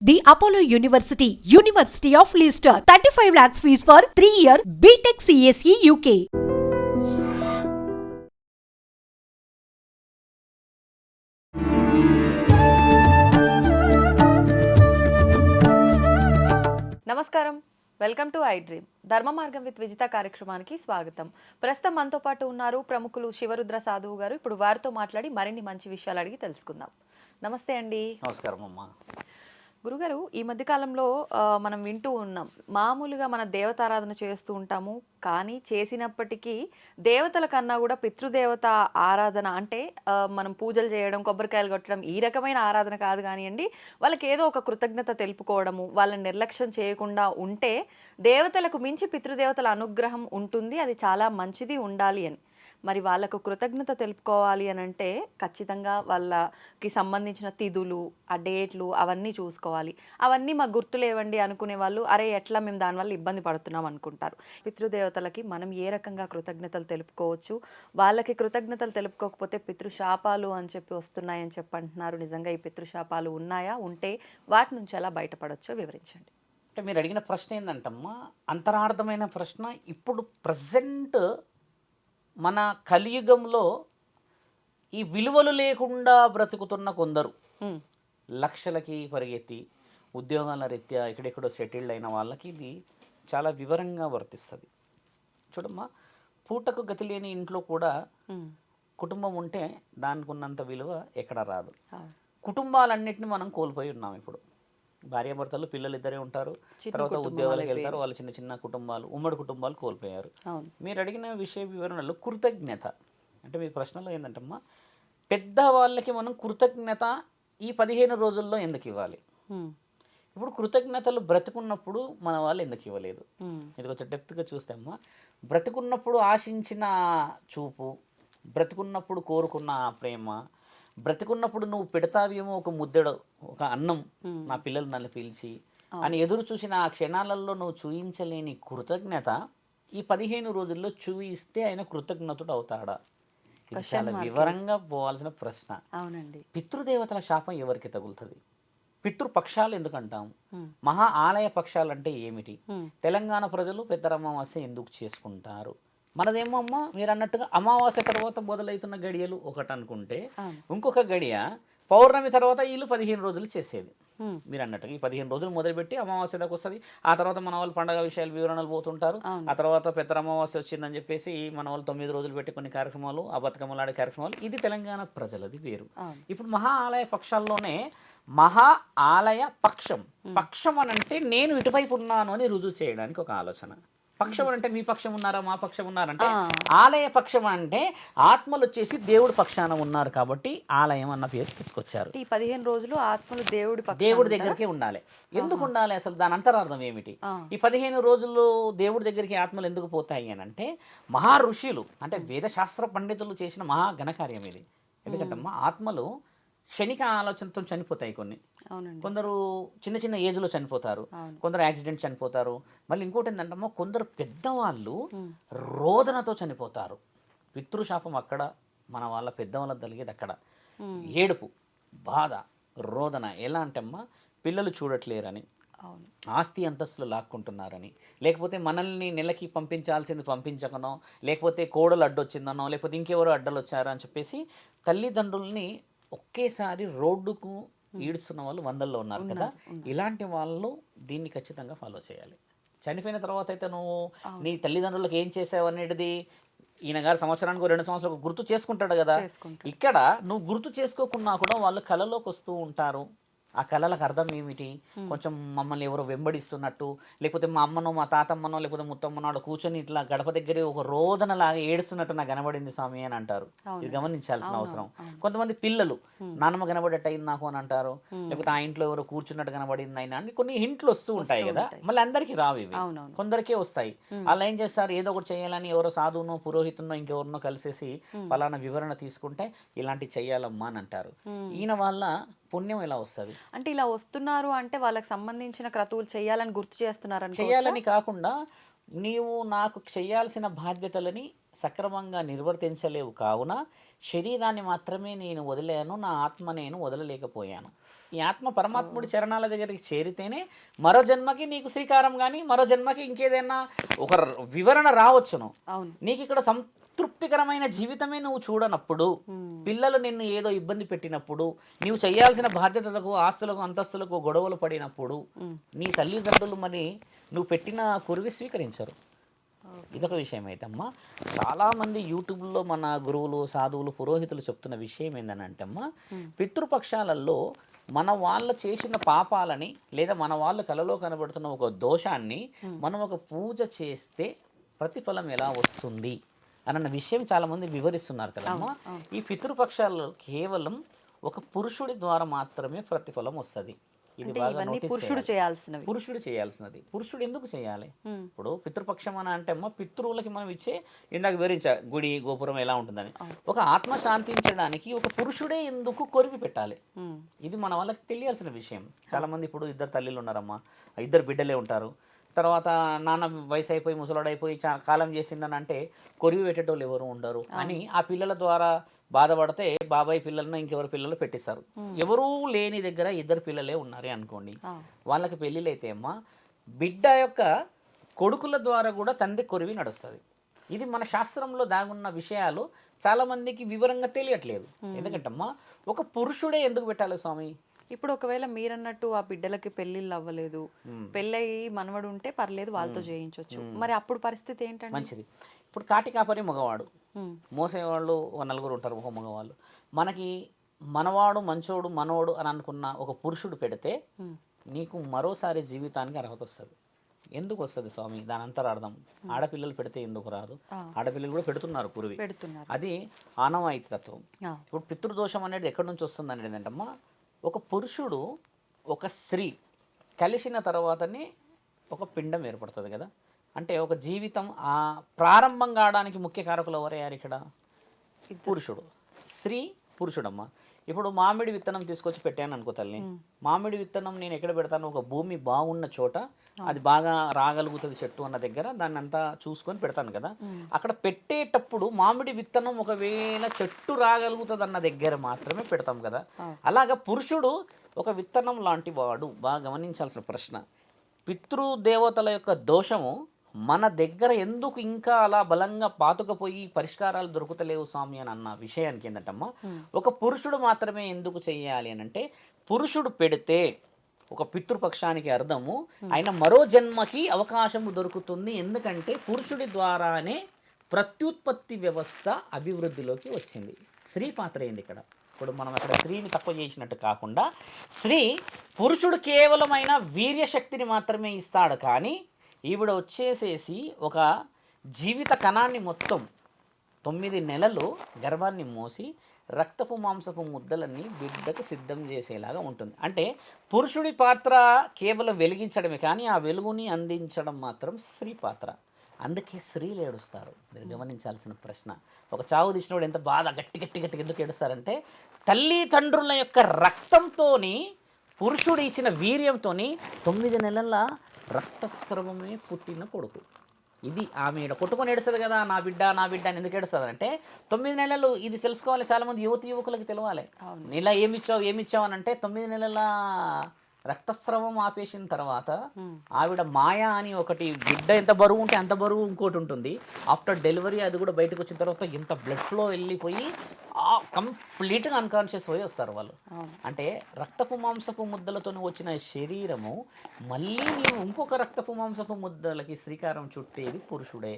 The Apollo University, University of Leicester. 35 lakhs fees for 3-year BTech CSE UK. నమస్కారం, welcome to I dream. ధర్మ మార్గం with Vijitha కార్యక్రమానికి స్వాగతం. ప్రస్తుతం మనతో పాటు ఉన్నారు ప్రముఖులు శివరుద్ర సాధువు గారు. ఇప్పుడు వారితో మాట్లాడి మరిన్ని మంచి విషయాలు అడిగి తెలుసుకుందాం. నమస్తే అండి. నమస్కారం అమ్మా. గురుగారు, ఈ మధ్య కాలంలో మనం వింటూ ఉన్నాం, మామూలుగా మన దేవతారాధన చేస్తూ ఉంటాము, కానీ చేసినప్పటికీ దేవతల కన్నా కూడా పితృదేవత ఆరాధన అంటే మనం పూజలు చేయడం, కొబ్బరికాయలు కొట్టడం, ఈ రకమైన ఆరాధన కాదు కానివ్వండి, వాళ్ళకి ఏదో ఒక కృతజ్ఞత తెలుపుకోవడము, వాళ్ళని నిర్లక్ష్యం చేయకుండా ఉంటే దేవతలకు మించి పితృదేవతల అనుగ్రహం ఉంటుంది, అది చాలా మంచిది, ఉండాలి అని. మరి వాళ్ళకు కృతజ్ఞత తెలుపుకోవాలి అని అంటే ఖచ్చితంగా వాళ్ళకి సంబంధించిన తిథులు, ఆ డేట్లు అవన్నీ చూసుకోవాలి. అవన్నీ మాకు గుర్తులేవండి అనుకునే వాళ్ళు, అరే ఎట్లా మేము దానివల్ల ఇబ్బంది పడుతున్నాం అనుకుంటారు. పితృదేవతలకి మనం ఏ రకంగా కృతజ్ఞతలు తెలుపుకోవచ్చు, వాళ్ళకి కృతజ్ఞతలు తెలుపుకోకపోతే పితృశాపాలు అని చెప్పి వస్తున్నాయని చెప్పి అంటున్నారు. నిజంగా ఈ పితృశాపాలు ఉన్నాయా? ఉంటే వాటి నుంచి ఎలా బయటపడవచ్చో వివరించండి. అంటే మీరు అడిగిన ప్రశ్న ఏంటంటమ్మా, అంతరార్థమైన ప్రశ్న. ఇప్పుడు ప్రజెంట్ మన కలియుగంలో ఈ విలువలు లేకుండా బ్రతుకుతున్న కొందరు, లక్షలకి పరిగెత్తి ఉద్యోగాల రీత్యా ఎక్కడెక్కడో సెటిల్డ్ అయిన వాళ్ళకి ఇది చాలా వివరంగా వర్తిస్తుంది. చూడమ్మా, పూటకు గతి లేని ఇంట్లో కూడా కుటుంబం ఉంటే దానికి ఉన్నంత విలువ ఎక్కడ రాదు. కుటుంబాలన్నింటినీ మనం కోల్పోయి ఉన్నాం. ఇప్పుడు భార్యాభర్తలు, పిల్లలు ఇద్దరే ఉంటారు, తర్వాత ఉద్యోగాలకు వెళ్తారు, వాళ్ళు చిన్న చిన్న కుటుంబాలు, ఉమ్మడి కుటుంబాలు కోల్పోయారు. మీరు అడిగిన విషయ వివరణలో కృతజ్ఞత అంటే మీ ప్రశ్నలో ఏంటంటమ్మా, పెద్దవాళ్ళకి మనం కృతజ్ఞత ఈ 15 రోజుల్లో ఎందుకు ఇవ్వాలి? ఇప్పుడు కృతజ్ఞతలు బ్రతుకున్నప్పుడు మన వాళ్ళు ఎందుకు ఇవ్వలేదు? ఇది కొంచెం డెప్త్గా చూస్తే అమ్మా, బ్రతుకున్నప్పుడు ఆశించిన చూపు, బ్రతుకున్నప్పుడు కోరుకున్న ప్రేమ, బ్రతికున్నప్పుడు నువ్వు పెడతావేమో ఒక ముద్దెడు, ఒక అన్నం నా పిల్లలు నన్ను పిలిచి అని ఎదురు చూసిన ఆ క్షణాలలో నువ్వు చూయించలేని కృతజ్ఞత ఈ 15 రోజుల్లో చూయిస్తే ఆయన కృతజ్ఞతుడు అవుతాడా? ఇది చాలా వివరంగా పోవాల్సిన ప్రశ్న. అవునండి. పితృదేవతల శాపం ఎవరికి తగులుతుంది? పితృపక్షాలు ఎందుకంటాం? మహా ఆలయ పక్షాలు అంటే ఏమిటి? తెలంగాణ ప్రజలు పెద్ద అమావాస్య ఎందుకు చేసుకుంటారు? మనదేమో అమ్మ మీరు అన్నట్టుగా అమావాస్య తర్వాత మొదలవుతున్న గడియలు ఒకటి అనుకుంటే, ఇంకొక గడియ పౌర్ణమి తర్వాత వీళ్ళు 15 రోజులు చేసేది. మీరు అన్నట్టుగా ఈ 15 రోజులు మొదలుపెట్టి అమావాస్య దాకా వస్తుంది. ఆ తర్వాత మన వాళ్ళు పండగ విషయాలు వివరణలు పోతుంటారు. ఆ తర్వాత పెద్ద అమావాస్య వచ్చిందని చెప్పేసి మన వాళ్ళు 9 రోజులు పెట్టి కొన్ని కార్యక్రమాలు, ఆ బతుకమ్మలు ఆడే కార్యక్రమాలు, ఇది తెలంగాణ ప్రజలది వేరు. ఇప్పుడు మహా ఆలయ పక్షాల్లోనే మహా ఆలయ పక్షం, పక్షం అని అంటే నేను ఇటువైపు ఉన్నాను అని రుజువు చేయడానికి ఒక ఆలోచన. పక్షం అంటే మీ పక్షం ఉన్నారా, మా పక్షం ఉన్నారంటే, ఆలయ పక్షం అంటే ఆత్మలు వచ్చేసి దేవుడి పక్షాన ఉన్నారు కాబట్టి ఆలయం అన్న పేరు తీసుకొచ్చారు. ఈ 15 రోజులు ఆత్మలు దేవుడి దగ్గరికే ఉండాలి. ఎందుకు ఉండాలి? అసలు దాని అంతరార్థం ఏమిటి? ఈ 15 రోజులు దేవుడి దగ్గరికి ఆత్మలు ఎందుకు పోతాయి అని అంటే, మహా ఋషులు అంటే వేదశాస్త్ర పండితులు చేసిన మహా ఘనకార్యం ఇది. ఎందుకంటమ్మా, ఆత్మలు క్షణిక ఆలోచనతో చనిపోతాయి. కొందరు చిన్న చిన్న ఏజ్లో చనిపోతారు, కొందరు యాక్సిడెంట్ చనిపోతారు. మళ్ళీ ఇంకోటి ఏంటంటమ్మా, కొందరు పెద్దవాళ్ళు రోదనతో చనిపోతారు. పితృశాపం అక్కడ, మన వాళ్ళ పెద్దవాళ్ళకి కలిగేది అక్కడ. ఏడుపు, బాధ, రోదన. ఎలా అంటే అమ్మా, పిల్లలు చూడట్లేరని, ఆస్తి అంతస్తులు లాక్కుంటున్నారని, లేకపోతే మనల్ని నెలకి పంపించాల్సింది పంపించకనో, లేకపోతే కోడలు అడ్డొచ్చిందనో, లేకపోతే ఇంకెవరో అడ్డలు వచ్చారో అని చెప్పేసి తల్లిదండ్రుల్ని ఒకేసారి రోడ్డుకు ఈడుస్తున్న వాళ్ళు వందల్లో ఉన్నారు కదా. ఇలాంటి వాళ్ళు దీన్ని ఖచ్చితంగా ఫాలో చేయాలి. చనిపోయిన తర్వాత అయితే నువ్వు నీ తల్లిదండ్రులకు ఏం చేసావు అనేది ఈయన గారు సంవత్సరానికి 2 సంవత్సరాలకు గుర్తు చేసుకుంటాడు కదా. ఇక్కడ నువ్వు గుర్తు చేసుకోకున్నా కూడా వాళ్ళు కళలోకి వస్తూ ఉంటారు. ఆ కళలకు అర్థం ఏమిటి? కొంచెం మమ్మల్ని ఎవరో వెంబడిస్తున్నట్టు, లేకపోతే మా అమ్మనో మా తాతమ్మనో లేకపోతే ముత్తమ్మనో కూర్చొని ఇట్లా గడప దగ్గర ఒక రోదనలాగా ఏడుస్తున్నట్టు నాకు కనబడింది స్వామి అని అంటారు. ఇది గమనించాల్సిన అవసరం. కొంతమంది పిల్లలు నాన్నమ్మ కనబడేట్టు అయింది నాకు అని అంటారు, లేకపోతే ఆ ఇంట్లో ఎవరో కూర్చున్నట్టు కనబడింది అయినా అని కొన్ని హింట్లు వస్తూ ఉంటాయి కదా. మళ్ళీ అందరికీ రావు ఇవి, కొందరికే వస్తాయి. వాళ్ళు ఏం చేస్తారు, ఏదో ఒకటి చేయాలని ఎవరో సాధువునో పురోహితునో ఇంకెవరినో కలిసేసి ఫలానా వివరణ తీసుకుంటే ఇలాంటివి చెయ్యాలమ్మా అని అంటారు. ఈయన వల్ల పుణ్యం ఎలా వస్తుంది అంటే, ఇలా వస్తున్నారు అంటే వాళ్ళకి సంబంధించిన క్రతువులు చేయాలని గుర్తు చేస్తున్నారు. చేయాలని కాకుండా నీవు నాకు చేయాల్సిన బాధ్యతలని సక్రమంగా నిర్వర్తించలేవు కావున శరీరాన్ని మాత్రమే నేను వదిలాను, నా ఆత్మ నేను వదలలేకపోయాను. ఈ ఆత్మ పరమాత్ముడి చరణాల దగ్గరికి చేరితేనే మరో జన్మకి నీకు శ్రీకారం కానీ మరో జన్మకి ఇంకేదైనా ఒక వివరణ రావచ్చును. అవును. నీకు ఇక్కడ సంతృప్తికరమైన జీవితమే నువ్వు చూడనప్పుడు, పిల్లలు నిన్ను ఏదో ఇబ్బంది పెట్టినప్పుడు, నీవు చేయాల్సిన బాధ్యతలకు ఆస్తులకు అంతస్తులకు గొడవలు పడినప్పుడు నీ తల్లిదండ్రులు మరి నువ్వు పెట్టిన కురివి స్వీకరించరు. ఇదొక విషయం అయితే అమ్మా. చాలామంది యూట్యూబ్లో మన గురువులు సాధువులు పురోహితులు చెప్తున్న విషయం ఏంటంటే అమ్మా, పితృపక్షాలలో మన వాళ్ళు చేసిన పాపాలని లేదా మన వాళ్ళు కలలో కనబడుతున్న ఒక దోషాన్ని మనం ఒక పూజ చేస్తే ప్రతిఫలం ఎలా వస్తుంది అన్న విషయం చాలామంది వివరిస్తున్నారు కదమ్మా. ఈ పితృపక్షాలలో కేవలం ఒక పురుషుడి ద్వారా మాత్రమే ప్రతిఫలం వస్తుంది. ఇది బాగా పురుషుడు చేయాల్సినవి. పురుషుడు ఎందుకు చేయాలి? ఇప్పుడు పితృపక్షం అని అంటే అమ్మ, పితృవులకి మనం ఇచ్చే, ఇందాక వివరించా గుడి గోపురం ఎలా ఉంటుందని, ఒక ఆత్మ శాంతించడానికి ఒక పురుషుడే ఎందుకు కొరివి పెట్టాలి? ఇది మన వాళ్ళకి తెలియాల్సిన విషయం. చాలా మంది ఇప్పుడు 2 తల్లిలు ఉన్నారమ్మా, 2 బిడ్డలే ఉంటారు. తర్వాత నాన్న వయసు అయిపోయి ముసలాడైపోయి కాలం చేసిందని అంటే కొరివి పెట్టేటోళ్ళు ఎవరు ఉండరు అని ఆ పిల్లల ద్వారా బాధపడితే బాబాయ్ పిల్లలను ఇంకెవరు పిల్లలు పెట్టిస్తారు. ఎవరూ లేని దగ్గర 2 పిల్లలే ఉన్నారే అనుకోండి, వాళ్ళకి పెళ్ళిళ్ళు అయితే అమ్మా బిడ్డ యొక్క కొడుకుల ద్వారా కూడా తండ్రి కొరివి నడుస్తుంది. ఇది మన శాస్త్రంలో దాగున్న విషయాలు చాలా మందికి వివరంగా తెలియట్లేదు. ఎందుకంటే అమ్మా ఒక పురుషుడే ఎందుకు పెట్టాలి స్వామి? ఇప్పుడు ఒకవేళ మీరన్నట్టు ఆ బిడ్డలకి పెళ్ళిళ్ళు అవ్వలేదు, పెళ్ళయి మనవడు ఉంటే పర్లేదు, వాళ్ళతో చేయించవచ్చు, మరి అప్పుడు పరిస్థితి ఏంటంటే? మంచిది. ఇప్పుడు కాటి కాపరి మగవాడు, మోసేవాళ్ళు 4 ఉంటారు ఒక మగవాళ్ళు. మనకి మనవాడు మంచోడు మనోడు అని అనుకున్న ఒక పురుషుడు పెడితే నీకు మరోసారి జీవితానికి అర్హత వస్తుంది. ఎందుకు వస్తుంది స్వామి? దాని అంతరార్థం ఆడపిల్లలు పెడితే ఎందుకు రాదు? ఆడపిల్లలు కూడా పెడుతున్నారు పూర్వి, అది ఆనవాయితీ తత్వం. ఇప్పుడు పితృదోషం అనేది ఎక్కడి నుంచి వస్తుంది అనేది ఏంటంటమ్మా, ఒక పురుషుడు ఒక స్త్రీ కలిసిన తర్వాతనే ఒక పిండం ఏర్పడుతుంది కదా. అంటే ఒక జీవితం ఆ ప్రారంభం కావడానికి ముఖ్య కారకులు ఎవరయ్యారు ఇక్కడ? పురుషుడు. స్త్రీ పురుషుడమ్మ. ఇప్పుడు మామిడి విత్తనం తీసుకొచ్చి పెట్టాను అనుకో తల్లి, మామిడి విత్తనం నేను ఎక్కడ పెడతాను? ఒక భూమి బాగున్న చోట, అది బాగా రాగలుగుతుంది చెట్టు అన్న దగ్గర దాన్ని అంతా చూసుకొని పెడతాను కదా. అక్కడ పెట్టేటప్పుడు మామిడి విత్తనం ఒకవేళ చెట్టు రాగలుగుతుంది అన్న దగ్గర మాత్రమే పెడతాం కదా. అలాగా పురుషుడు ఒక విత్తనం లాంటి వాడు. బాగా గమనించాల్సిన ప్రశ్న, పితృదేవతల యొక్క దోషము మన దగ్గర ఎందుకు ఇంకా అలా బలంగా పాతుకపోయి పరిష్కారాలు దొరుకుతలేవు స్వామి అని అన్న విషయానికి ఏంటంటమ్మా, ఒక పురుషుడు మాత్రమే ఎందుకు చెయ్యాలి అని అంటే, పురుషుడు పెడితే ఒక పితృపక్షానికి అర్థము ఆయన మరో జన్మకి అవకాశము దొరుకుతుంది. ఎందుకంటే పురుషుడి ద్వారానే ప్రత్యుత్పత్తి వ్యవస్థ అభివృద్ధిలోకి వచ్చింది. స్త్రీ పాత్ర ఏంది ఇక్కడ? ఇప్పుడు మనం అక్కడ స్త్రీని తక్కువ చేసినట్టు కాకుండా, స్త్రీ పురుషుడు కేవలమైన వీర్యశక్తిని మాత్రమే ఇస్తాడు, కానీ ఈవిడ వచ్చేసేసి ఒక జీవిత కణాన్ని మొత్తం 9 నెలలు గర్భాన్ని మోసి రక్తపు మాంసపు ముద్దలన్నీ బిడ్డకు సిద్ధం చేసేలాగా ఉంటుంది. అంటే పురుషుడి పాత్ర కేవలం వెలిగించడమే, కానీ ఆ వెలుగుని అందించడం మాత్రం స్త్రీ పాత్ర. అందుకే స్త్రీలు ఏడుస్తారు. మీరు గమనించాల్సిన ప్రశ్న, ఒక చావు తీసినప్పుడు ఎంత బాధ గట్టి గట్టి గట్టి ఎందుకు ఏడుస్తారంటే, తల్లిదండ్రుల యొక్క రక్తంతో పురుషుడు ఇచ్చిన వీర్యంతో 9 నెలల రక్తస్రవమే పుట్టిన కొడుకు. ఇది ఆమె కొట్టుకొని ఏడుస్తుంది కదా, నా బిడ్డ నా బిడ్డ అని ఎందుకు ఏడుస్తుంది అంటే 9 నెలలు. ఇది తెలుసుకోవాలి, చాలామంది యువకులకు తెలవాలి. ఇలా ఏమిచ్చావు అని అంటే 9 నెలల రక్తస్రవం ఆపేసిన తర్వాత ఆవిడ మాయా అని ఒకటి, బిడ్డ ఎంత బరువు ఉంటే అంత బరువు ఇంకోటి ఉంటుంది. ఆఫ్టర్ డెలివరీ అది కూడా బయటకు వచ్చిన తర్వాత ఎంత బ్లడ్ ఫ్లో వెళ్ళిపోయి కంప్లీట్గా అన్కాన్షియస్ పోయి వస్తారు వాళ్ళు. అంటే రక్తపు మాంసపు ముద్దలతో వచ్చిన శరీరము మళ్ళీ నీవు ఇంకొక రక్తపు మాంసపు ముద్దలకి శ్రీకారం చుట్టేది పురుషుడే.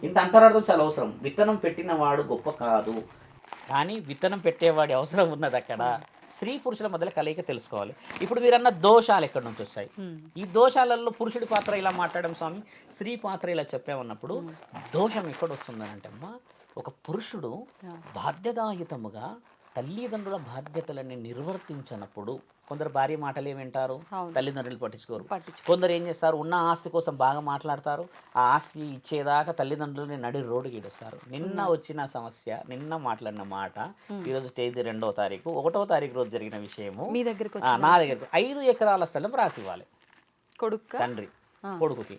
ఇంత అంతరార్థం చాలా అవసరం. విత్తనం పెట్టిన వాడు గొప్ప కాదు, కానీ విత్తనం పెట్టేవాడి అవసరం ఉన్నది అక్కడ. స్త్రీ పురుషుల మధ్యలో కలయిక తెలుసుకోవాలి. ఇప్పుడు మీరన్న దోషాలు ఎక్కడి నుంచి వస్తాయి? ఈ దోషాలలో పురుషుడి పాత్ర ఇలా మాట్లాడడం స్వామి, స్త్రీ పాత్ర ఇలా చెప్పామన్నప్పుడు దోషం ఎక్కడ వస్తుందని అంటే అమ్మా, ఒక పురుషుడు బాధ్యతాయుతముగా తల్లిదండ్రుల బాధ్యతలని నిర్వర్తించినప్పుడు, కొందరు భార్య మాటలు ఏమింటారు, తల్లిదండ్రులు పట్టించుకోరు. కొందరు ఏం చేస్తారు, ఉన్న ఆస్తి కోసం బాగా మాట్లాడతారు, ఆ ఆస్తి ఇచ్చేదాకా తల్లిదండ్రులని నడి రోడ్డుకి ఇడుస్తారు. నిన్న వచ్చిన సమస్య, నిన్న మాట్లాడిన మాట, ఈరోజు తేదీ 2వ తారీఖు, 1వ తారీఖు రోజు జరిగిన విషయము నా దగ్గరకు 5 ఎకరాల స్థలం రాసి ఇవ్వాలి. తండ్రి కొడుకుకి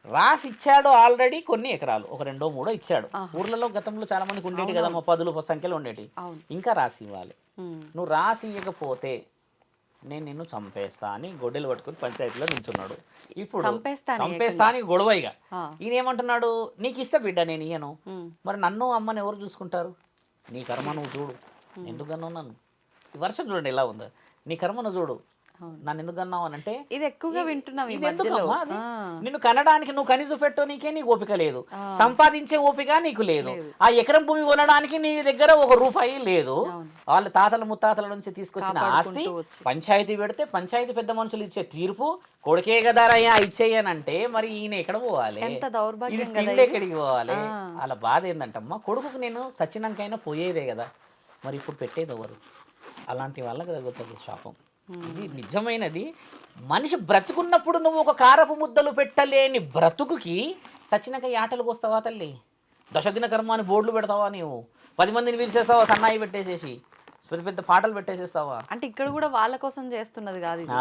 రాసి ఇచ్చాడు ఆల్రెడీ కొన్ని ఎకరాలు, ఒక 2 3 ఇచ్చాడు. ఊర్లలో గతంలో చాలా మందికి ఉండేటి కదా, 10 సంఖ్యలో ఉండేటి, ఇంకా రాసి ఇవ్వాలి. నువ్వు రాసి ఇవ్వకపోతే నేను నిన్ను చంపేస్తా అని గొడ్డలు పట్టుకుని పంచాయతీలో నిల్చున్నాడు. ఇప్పుడు చంపేస్తా అని చంపేస్తా అని గొడవ ఇక ఆ. ఈయన ఏమంటున్నాడు, నీకు ఇస్తా బిడ్డ నేను ఇయ్యను, ఉమ్. మరి నన్ను అమ్మని ఎవరు చూసుకుంటారు, నీ కర్మ నువ్వు చూడు, ఎందుకన్నావు నన్ను, ఈ వర్షం చూడండి ఎలా ఉందో, నీ కర్మ నువ్వు చూడు, అవును. నన్ను ఎందుకు అన్నావు అని అంటే ఇది ఎక్కువగా వింటున్నాం ఈ ఇది మధ్యలో. ఎందుకమ్మా అది? ఆ. నిన్ను కనడానికి నువ్వు కనీసం పెట్టో నీకే నీకు ఓపిక లేదు, ఆ. సంపాదించే ఓపిక నీకు లేదు, లేదు. ఆ ఎకరం భూమి కొనడానికి నీ దగ్గర ₹1 లేదు. అవును. వాళ్ళ తాతల ముత్తాతల నుంచి తీసుకొచ్చిన ఆస్తి కాపాడుకుంటూ వచ్చి. పంచాయతీ పెడితే పంచాయతీ పెద్ద మనుషులు ఇచ్చే తీర్పు కొడుకే కదారయ్యా ఇచ్చేయనంటే మరి ఈయన ఎక్కడ పోవాలి, ఎంత ఇది దౌర్భాగ్యం కదా తిండి ఇది. ఎక్కడికి పోవాలి. ఆ. అలా బాధ ఏంటంటమ్మా, కొడుకుకు నేను సచ్చినాకైనా పోయేదే కదా, మరి ఇప్పుడు పెట్టేది ఎవరు, అలాంటి వాళ్ళకి తగ్గుతుంది శాపం. ఇది నిజమైనది. మనిషి బ్రతుకున్నప్పుడు నువ్వు ఒక కారపు ముద్దలు పెట్టలేని బ్రతుకుకి సచ్చినాక ఈ ఆటలు కోస్తావా తల్లి, దశదిన కర్మ అని బోర్డులు పెడతావా, నీవు 10 మందిని పిలిచేస్తావా, సన్నాయి పెట్టేసేసి పెద్ద పెద్ద పాటలు పెట్టేసేస్తావా. అంటే ఇక్కడ కూడా వాళ్ళ కోసం చేస్తున్నది కాదు ఇది.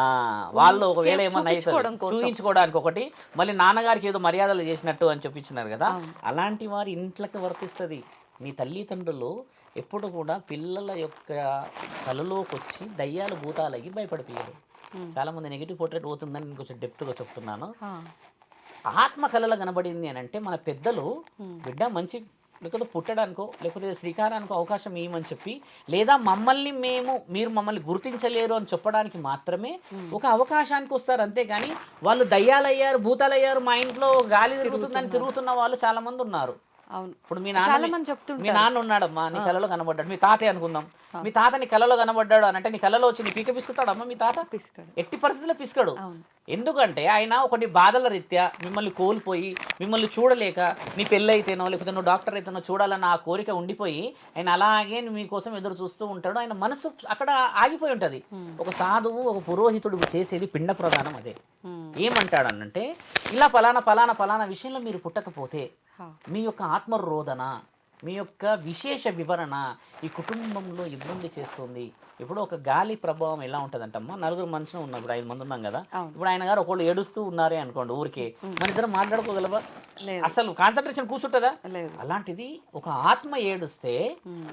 వాళ్ళు ఒకవేళ ఏమన్నా చూపించుకోవడం కోసం. చూపించుకోవడానికి ఒకటి, మళ్ళీ నాన్నగారికి ఏదో మర్యాదలు చేసినట్టు అని చెప్పించినారు కదా, అవును. అలాంటి వారి ఇంట్లోకి వర్తిస్తుంది. మీ తల్లిదండ్రులు ఎప్పుడు కూడా పిల్లల యొక్క కలలోకి వచ్చి దయ్యాలు భూతాలకి భయపడిపోయారు. చాలా మంది నెగిటివ్ పోర్ట్రేట్ పోతుందని నేను కొంచెం డెప్త్గా చెప్తున్నాను. ఆ. ఆత్మ కళలో కనబడింది అని అంటే మన పెద్దలు బిడ్డ మంచి లేకపోతే పుట్టడానికో లేకపోతే శ్రీకారానికో అవకాశం ఇవ్వమని చెప్పి, లేదా మమ్మల్ని మీరు మమ్మల్ని గుర్తించలేరు అని చెప్పడానికి మాత్రమే ఒక అవకాశానికి వస్తారు, అంతేగాని వాళ్ళు దయ్యాలయ్యారు భూతాలయ్యారు మా ఇంట్లో గాలి తిరుగుతుందని తిరుగుతున్న వాళ్ళు చాలా మంది ఉన్నారు. అవును. ఇప్పుడు మీ చాలా నాన్న మంది చెప్తుంటారు. మీ నాన్న ఉన్నాడమ్మా, నీ కళలో కనబడ్డాడు, మీ తాతే అనుకుందాం, మీ తాత నీ కళలో కనబడ్డాడు అని అంటే నీ కళలో వచ్చి నీ పీక పిసుకుతాడమ్మా మీ తాత, పిసికాడు. ఎట్టి పరిస్థితుల్లో పిసుకడు. అవును. ఎందుకంటే ఆయన ఒకటి బాధల రీత్యా మిమ్మల్ని కోల్పోయి మిమ్మల్ని చూడలేక, నీ పెళ్ళైతేనో లేకపోతే నువ్వు డాక్టర్ అయితేనో చూడాలన్న ఆ కోరిక ఉండిపోయి ఆయన అలాగే మీకోసం ఎదురు చూస్తూ ఉంటాడు. ఆయన మనసు అక్కడ ఆగిపోయి ఉంటుంది. ఒక సాధువు ఒక పురోహితుడు చేసేది పిండ ప్రదానం అదే. ఏమంటాడనంటే ఇలా ఫలానా విషయంలో మీరు పుట్టకపోతే మీ యొక్క ఆత్మరోధన, మీ యొక్క విశేష వివరణ ఈ కుటుంబంలో ఇబ్బంది చేస్తుంది. ఇప్పుడు ఒక గాలి ప్రభావం ఎలా ఉంటుందంటమ్మా, 4 మనుషులు ఉన్నాం, ఇప్పుడు 5 మంది ఉన్నాం కదా, ఇప్పుడు ఆయన గారు ఒకళ్ళు ఏడుస్తూ ఉన్నారే అనుకోండి ఊరికే, మన ఇద్దరు మాట్లాడుకోగలవా, అసలు కాన్సన్ట్రేషన్ కూర్చుంటుందా? అలాంటిది ఒక ఆత్మ ఏడుస్తే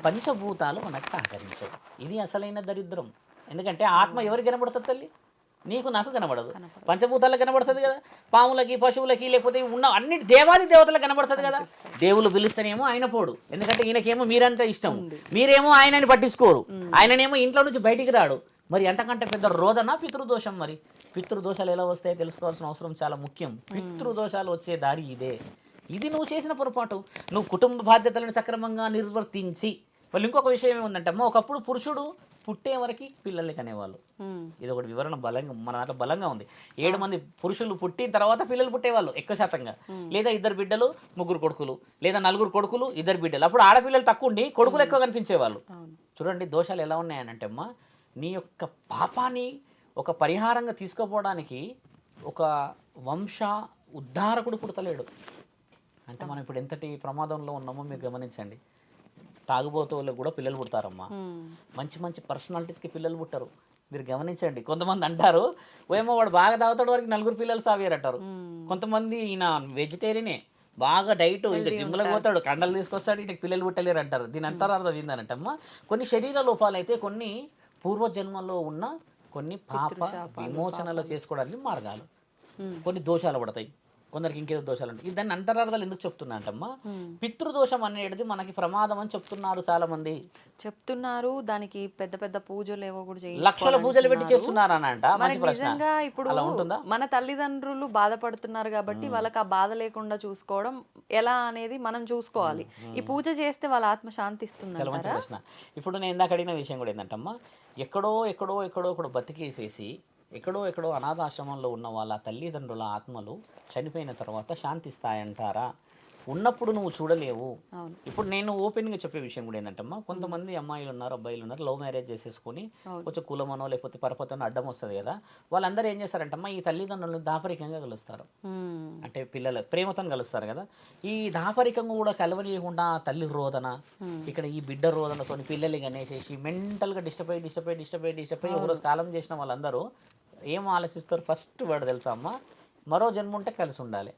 పంచభూతాలు మనకు సహకరించవు. ఇది అసలైన దరిద్రం. ఎందుకంటే ఆత్మ ఎవరికి కనబడుతుంది తల్లి, నీకు నాకు కనబడదు, పంచభూతాలకు కనబడుతుంది కదా, పాములకి పశువులకి లేకపోతే ఉన్న అన్ని దేవాది దేవతలకు కనబడుతుంది కదా. దేవుళ్ళు పిలుస్తేనేమో ఆయన పోడు, ఎందుకంటే ఈయనకేమో మీరంతా ఇష్టం, మీరేమో ఆయనని పట్టించుకోరు, ఆయననేమో ఇంట్లో నుంచి బయటికి రాడు. మరి ఎంతకంటే పెద్ద రోదన పితృదోషం. మరి పితృదోషాలు ఎలా వస్తాయో తెలుసుకోవాల్సిన అవసరం చాలా ముఖ్యం. పితృదోషాలు వచ్చే దారి ఇదే. ఇది నువ్వు చేసిన పొరపాటు. నువ్వు కుటుంబ బాధ్యతలను సక్రమంగా నిర్వర్తించి, వాళ్ళు ఇంకొక విషయం ఏముందంటే అమ్మ, ఒకప్పుడు పురుషుడు పుట్టే వరకు పిల్లల్ని కనేవాళ్ళు. ఇది ఒకటి వివరణ బలంగా మన దాంట్లో బలంగా ఉంది. 7 మంది పురుషులు పుట్టిన తర్వాత పిల్లలు పుట్టేవాళ్ళు ఎక్కువ శాతంగా, లేదా 2 బిడ్డలు 3 కొడుకులు, లేదా 4 కొడుకులు 2 బిడ్డలు. అప్పుడు ఆడపిల్లలు తక్కువ ఉండి కొడుకులు ఎక్కువ కనిపించేవాళ్ళు. చూడండి దోషాలు ఎలా ఉన్నాయనంటే అమ్మా, నీ యొక్క పాపాన్ని ఒక పరిహారంగా తీసుకోపోవడానికి ఒక వంశ ఉద్ధారకుడు పుడతలేడు. అంటే మనం ఇప్పుడు ఎంతటి ప్రమాదంలో ఉన్నామో మీరు గమనించండి. తాగుబోతులకు కూడా పిల్లలు పుడతారమ్మా, మంచి మంచి పర్సనాలిటీస్కి పిల్లలు పుట్టరు. మీరు గమనించండి. కొంతమంది అంటారు ఏమో వాడు బాగా తాగుతాడు వరకు 4 పిల్లలు సాగారంటారు. కొంతమంది ఈయన వెజిటేరియనే, బాగా డైట్ ఇంకా జిమ్లకు పోతాడు, కండలు తీసుకొస్తాడు, ఈయనకి పిల్లలు పుట్టలేరు అంటారు. దీని అంటారు అర్థం ఏంటంటమ్మా, కొన్ని శరీర లోపాలు అయితే కొన్ని పూర్వజన్మలో ఉన్న కొన్ని పాప విమోచనలు చేసుకోవడానికి మార్గాలు, కొన్ని దోషాలు పడతాయి, కొందరికి ఇంకేదో దోషాలు ఉంటాయి. దాన్ని అంతరార్థాలు ఎందుకు చెప్తున్నా అంటమ్మా, పితృదోషం అనేది మనకి ప్రమాదం అని చెప్తున్నారు చాలా మంది. చెప్తున్నారు దానికి పెద్ద పెద్ద పూజలు ఏవో కూడా లక్షల పూజలు పెట్టి చేస్తున్నారు అని అంట. మంచి ప్రశ్న. నిజంగా ఇప్పుడు మన తల్లిదండ్రులు బాధపడుతున్నారు కాబట్టి వాళ్ళకి ఆ బాధ లేకుండా చూసుకోవడం ఎలా అనేది మనం చూసుకోవాలి. ఈ పూజ చేస్తే వాళ్ళ ఆత్మ శాంతిస్తుంది. చాలా మంచి ప్రశ్న. ఇప్పుడు నేను ఇందాక అడిగిన విషయం కూడా ఏంటంటమ్మా, ఎక్కడో బతికేసేసి ఎక్కడో అనాథాశ్రమంలో ఉన్న వాళ్ళ తల్లిదండ్రుల ఆత్మలు చనిపోయిన తర్వాత శాంతిస్తాయంటారా? ఉన్నప్పుడు నువ్వు చూడలేవు. ఇప్పుడు నేను ఓపెన్గా చెప్పే విషయం కూడా ఏంటంటమ్మా, కొంతమంది అమ్మాయిలు ఉన్నారు అబ్బాయిలు ఉన్నారు, లవ్ మ్యారేజ్ చేసేసుకుని కొంచెం కులమనో లేకపోతే పరపతనో అడ్డం వస్తుంది కదా, వాళ్ళందరూ ఏం చేస్తారంటమ్మా, ఈ తల్లిదండ్రులను దాపరికంగా కలుస్తారు. అంటే పిల్లలు ప్రేమతో కలుస్తారు కదా, ఈ దాపరికంగా కూడా కలవనీయకుండా తల్లి రోదన, ఇక్కడ ఈ బిడ్డ రోదనతో పిల్లలు అనేసేసి మెంటల్గా డిస్టర్బ్ అయ్యి ఒకరోజు కాలం చేసిన వాళ్ళందరూ ఏం ఆలోచిస్తారు, ఫస్ట్ వర్డ్ తెలుసా అమ్మ, మరో జన్మ ఉంటే కలిసి ఉండాలి.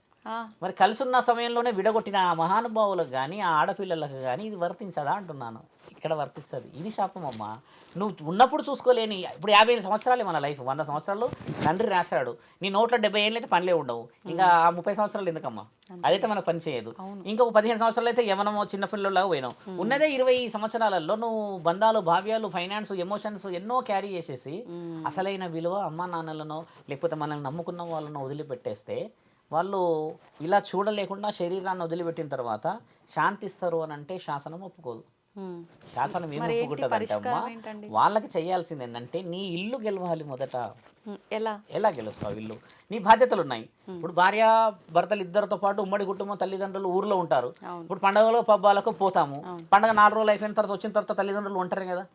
మరి కలిసి ఉన్న సమయంలోనే విడగొట్టిన ఆ మహానుభావులకు కానీ ఆ ఆడపిల్లలకు కానీ ఇది వర్తించదా అంటున్నాను. ఇక్కడ వర్తిస్తుంది. ఇది శాపం అమ్మా. నువ్వు ఉన్నప్పుడు చూసుకోలేని, ఇప్పుడు 50 సంవత్సరాలే మన లైఫ్, 100 సంవత్సరాలు తండ్రి రాశాడు, నీ నోట్లో 70 ఏళ్ళు అయితే పనిలే ఉండవు, ఇంకా ఆ 30 సంవత్సరాలు ఎందుకమ్మా, అదైతే మనకు పని చేయదు. ఇంకొక 15 సంవత్సరాలు అయితే యవనమో చిన్నపిల్లలాగా పోయినావు. ఉన్నదే 20 సంవత్సరాలలో నువ్వు బంధాలు, భావ్యాలు, ఫైనాన్స్, ఎమోషన్స్ ఎన్నో క్యారీ చేసేసి అసలైన విలువ అమ్మా నాన్నలను లేకపోతే మనల్ని నమ్ముకున్న వాళ్ళను వదిలిపెట్టేస్తే వాళ్ళు ఇలా చూడలేకుండా శరీరాన్ని వదిలిపెట్టిన తర్వాత శాంతిస్తారు అని అంటే శాసనం ఒప్పుకోదు. శాసనం ఏమి ఒప్పుకుంటుందంటే అమ్మా, వాళ్ళకి చేయాల్సింది ఏంటంటే నీ ఇల్లు గెలవాలి మొదట. ఎలా గెలుస్తావు ఇల్లు? నీ బాధ్యతలు ఉన్నాయి. ఇప్పుడు భార్య భర్తలు ఇద్దరితో పాటు ఉమ్మడి కుటుంబం, తల్లిదండ్రులు ఊర్లో ఉంటారు. ఇప్పుడు పండుగలో పబ్బాలకు పోతాము, పండుగ 4 రోజులు అయిపోయిన తర్వాత వచ్చిన తర్వాత తల్లిదండ్రులు ఉంటారు కదా,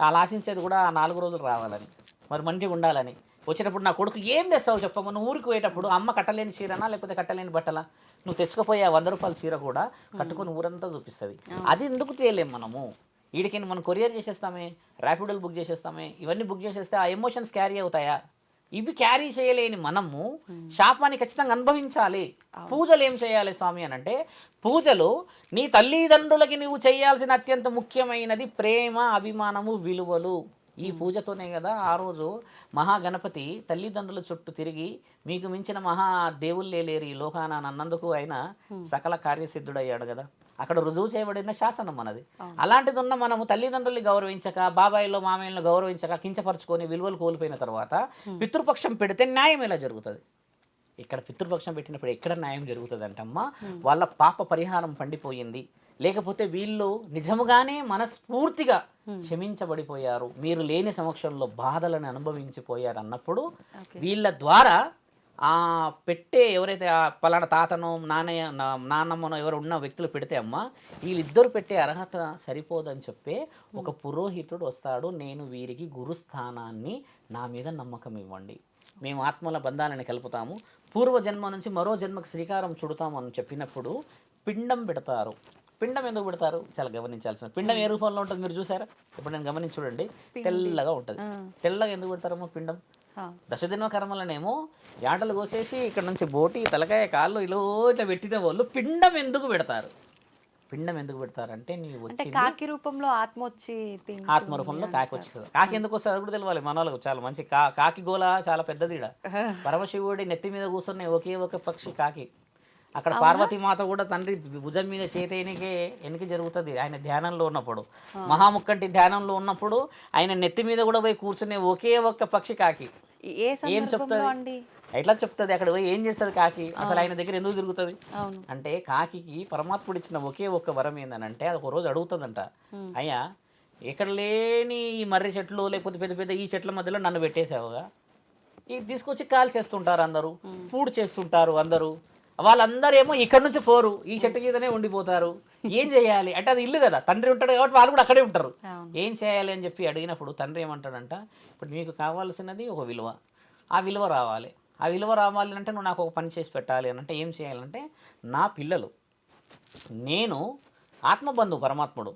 వాళ్ళు ఆశించేది కూడా 4 రోజులు రావాలని, మరి మంచిగా ఉండాలని. వచ్చేటప్పుడు నా కొడుకు ఏం తెస్తావు చెప్పమ్మా, నువ్వు ఊరికి పోయేటప్పుడు అమ్మ కట్టలేని చీరనా లేకపోతే కట్టలేని బట్టలా, నువ్వు తెచ్చుకుపోయే 100 రూపాయల చీర కూడా కట్టుకొని ఊరంతా చూపిస్తుంది. అది ఎందుకు చేయలేము మనము? వీడికి మనం కొరియర్ చేసేస్తామే, ర్యాపిడోలు బుక్ చేసేస్తామే, ఇవన్నీ బుక్ చేసేస్తే ఆ ఎమోషన్స్ క్యారీ అవుతాయా? ఇవి క్యారీ చేయలేని మనము శాపాన్ని ఖచ్చితంగా అనుభవించాలి. పూజలు ఏం చేయాలి స్వామి అని అంటే, పూజలు నీ తల్లిదండ్రులకి నువ్వు చేయాల్సిన అత్యంత ముఖ్యమైనది ప్రేమ, అభిమానము, విలువలు. ఈ పూజతోనే కదా ఆ రోజు మహాగణపతి తల్లిదండ్రుల చుట్టూ తిరిగి మీకు మించిన మహా దేవుళ్ళే లేరు ఈ లోకాన అన్నందుకు ఆయన సకల కార్యసిద్ధుడయ్యాడు కదా. అక్కడ రుజువు చేయబడిన శాసనం మనది. అలాంటిది ఉన్న మనము తల్లిదండ్రుల్ని గౌరవించక, బాబాయిలో మామయ్యలను గౌరవించక, కించపరుచుకొని విలువలు కోల్పోయిన తర్వాత పితృపక్షం పెడితే న్యాయం ఎలా జరుగుతుంది? ఇక్కడ పితృపక్షం పెట్టినప్పుడు ఎక్కడ న్యాయం జరుగుతుంది అంటమ్మా, వాళ్ళ పాప పరిహారం పండిపోయింది, లేకపోతే వీళ్ళు నిజముగానే మనస్ఫూర్తిగా క్షమించబడిపోయారు, మీరు లేని సమక్షంలో బాధలను అనుభవించిపోయారు అన్నప్పుడు వీళ్ళ ద్వారా ఆ పెట్టే ఎవరైతే ఆ పలానా తాతనో నాన్నమ్మనో ఎవరు ఉన్న వ్యక్తులు పెడితే అమ్మా, వీళ్ళిద్దరు పెట్టే అర్హత సరిపోదని చెప్పే ఒక పురోహితుడు వస్తాడు, నేను వీరికి గురుస్థానాన్ని నా మీద నమ్మకం ఇవ్వండి, మేము ఆత్మల బంధాలను కలుపుతాము, పూర్వజన్మ నుంచి మరో జన్మకు శ్రీకారం చుడతాము అని చెప్పినప్పుడు పిండం పెడతారు. పిండం ఎందుకు పెడతారు? చాలా గమనించాల్సిన. పిండం ఏ రూపంలో ఉంటుంది మీరు చూసారా? ఇప్పుడు నేను గమనించి చూడండి, తెల్లగా ఉంటుంది. తెల్లగా ఎందుకు పెడతారమ్మా పిండం? దశదిన కర్మలనేమో యాటలు కోసేసి ఇక్కడ నుంచి బోటి, తలకాయ, కాళ్ళు ఇలా ఇట్లా పెట్టిన వాళ్ళు పిండం ఎందుకు పెడతారు? పిండం ఎందుకు పెడతారంటే నీవు వచ్చి కాకి రూపంలో ఆత్మ వచ్చి, ఆత్మ రూపంలో కాకి వచ్చేస్తుంది. కాకి ఎందుకు వస్తుంది అది కూడా తెలియాలి మన వాళ్ళకు. చాలా మంచి కాకి గోల చాలా పెద్దది. పరమశివుడి నెత్తి మీద కూర్చున్న ఒకే ఒక పక్షి కాకి. అక్కడ పార్వతీమాత కూడా తండ్రి భుజం మీద చేతేనికే వెనక జరుగుతుంది ఆయన ధ్యానంలో ఉన్నప్పుడు. మహాముక్కంటి ధ్యానంలో ఉన్నప్పుడు ఆయన నెత్తి మీద కూడా పోయి కూర్చునే ఒకే ఒక్క పక్షి కాకి. ఏం చెప్తుంది? ఎట్లా చెప్తుంది? అక్కడ పోయి ఏం చేస్తుంది కాకి? అసలు ఆయన దగ్గర ఎందుకు తిరుగుతుంది అంటే, కాకి పరమాత్ముడు ఇచ్చిన ఒకే ఒక్క వరం ఏందనంటే, అది ఒక రోజు అడుగుతుందంట, అయ్యా ఎక్కడ లేని ఈ మర్రి చెట్లు లేకపోతే పెద్ద పెద్ద ఈ చెట్ల మధ్యలో నన్ను పెట్టేసావుగా, ఇది తీసుకొచ్చి కాల్ చేస్తుంటారు అందరూ, పూడు చేస్తుంటారు అందరూ, వాళ్ళందరేమో ఇక్కడ నుంచి పోరు, ఈ చెట్టు మీదనే ఉండిపోతారు, ఏం చేయాలి అంటే, అది ఇల్లు కదా, తండ్రి ఉంటాడు కాబట్టి వాళ్ళు కూడా అక్కడే ఉంటారు, ఏం చేయాలి అని చెప్పి అడిగినప్పుడు తండ్రి ఏమంటాడంట, ఇప్పుడు మీకు కావాల్సినది ఒక విలువ, ఆ విలువ రావాలి, ఆ విలువ రావాలి అంటే నువ్వు నాకు ఒక పని చేసి పెట్టాలి అని అంటే ఏం చేయాలంటే, నా పిల్లలు నేను ఆత్మబంధు పరమాత్ముడు,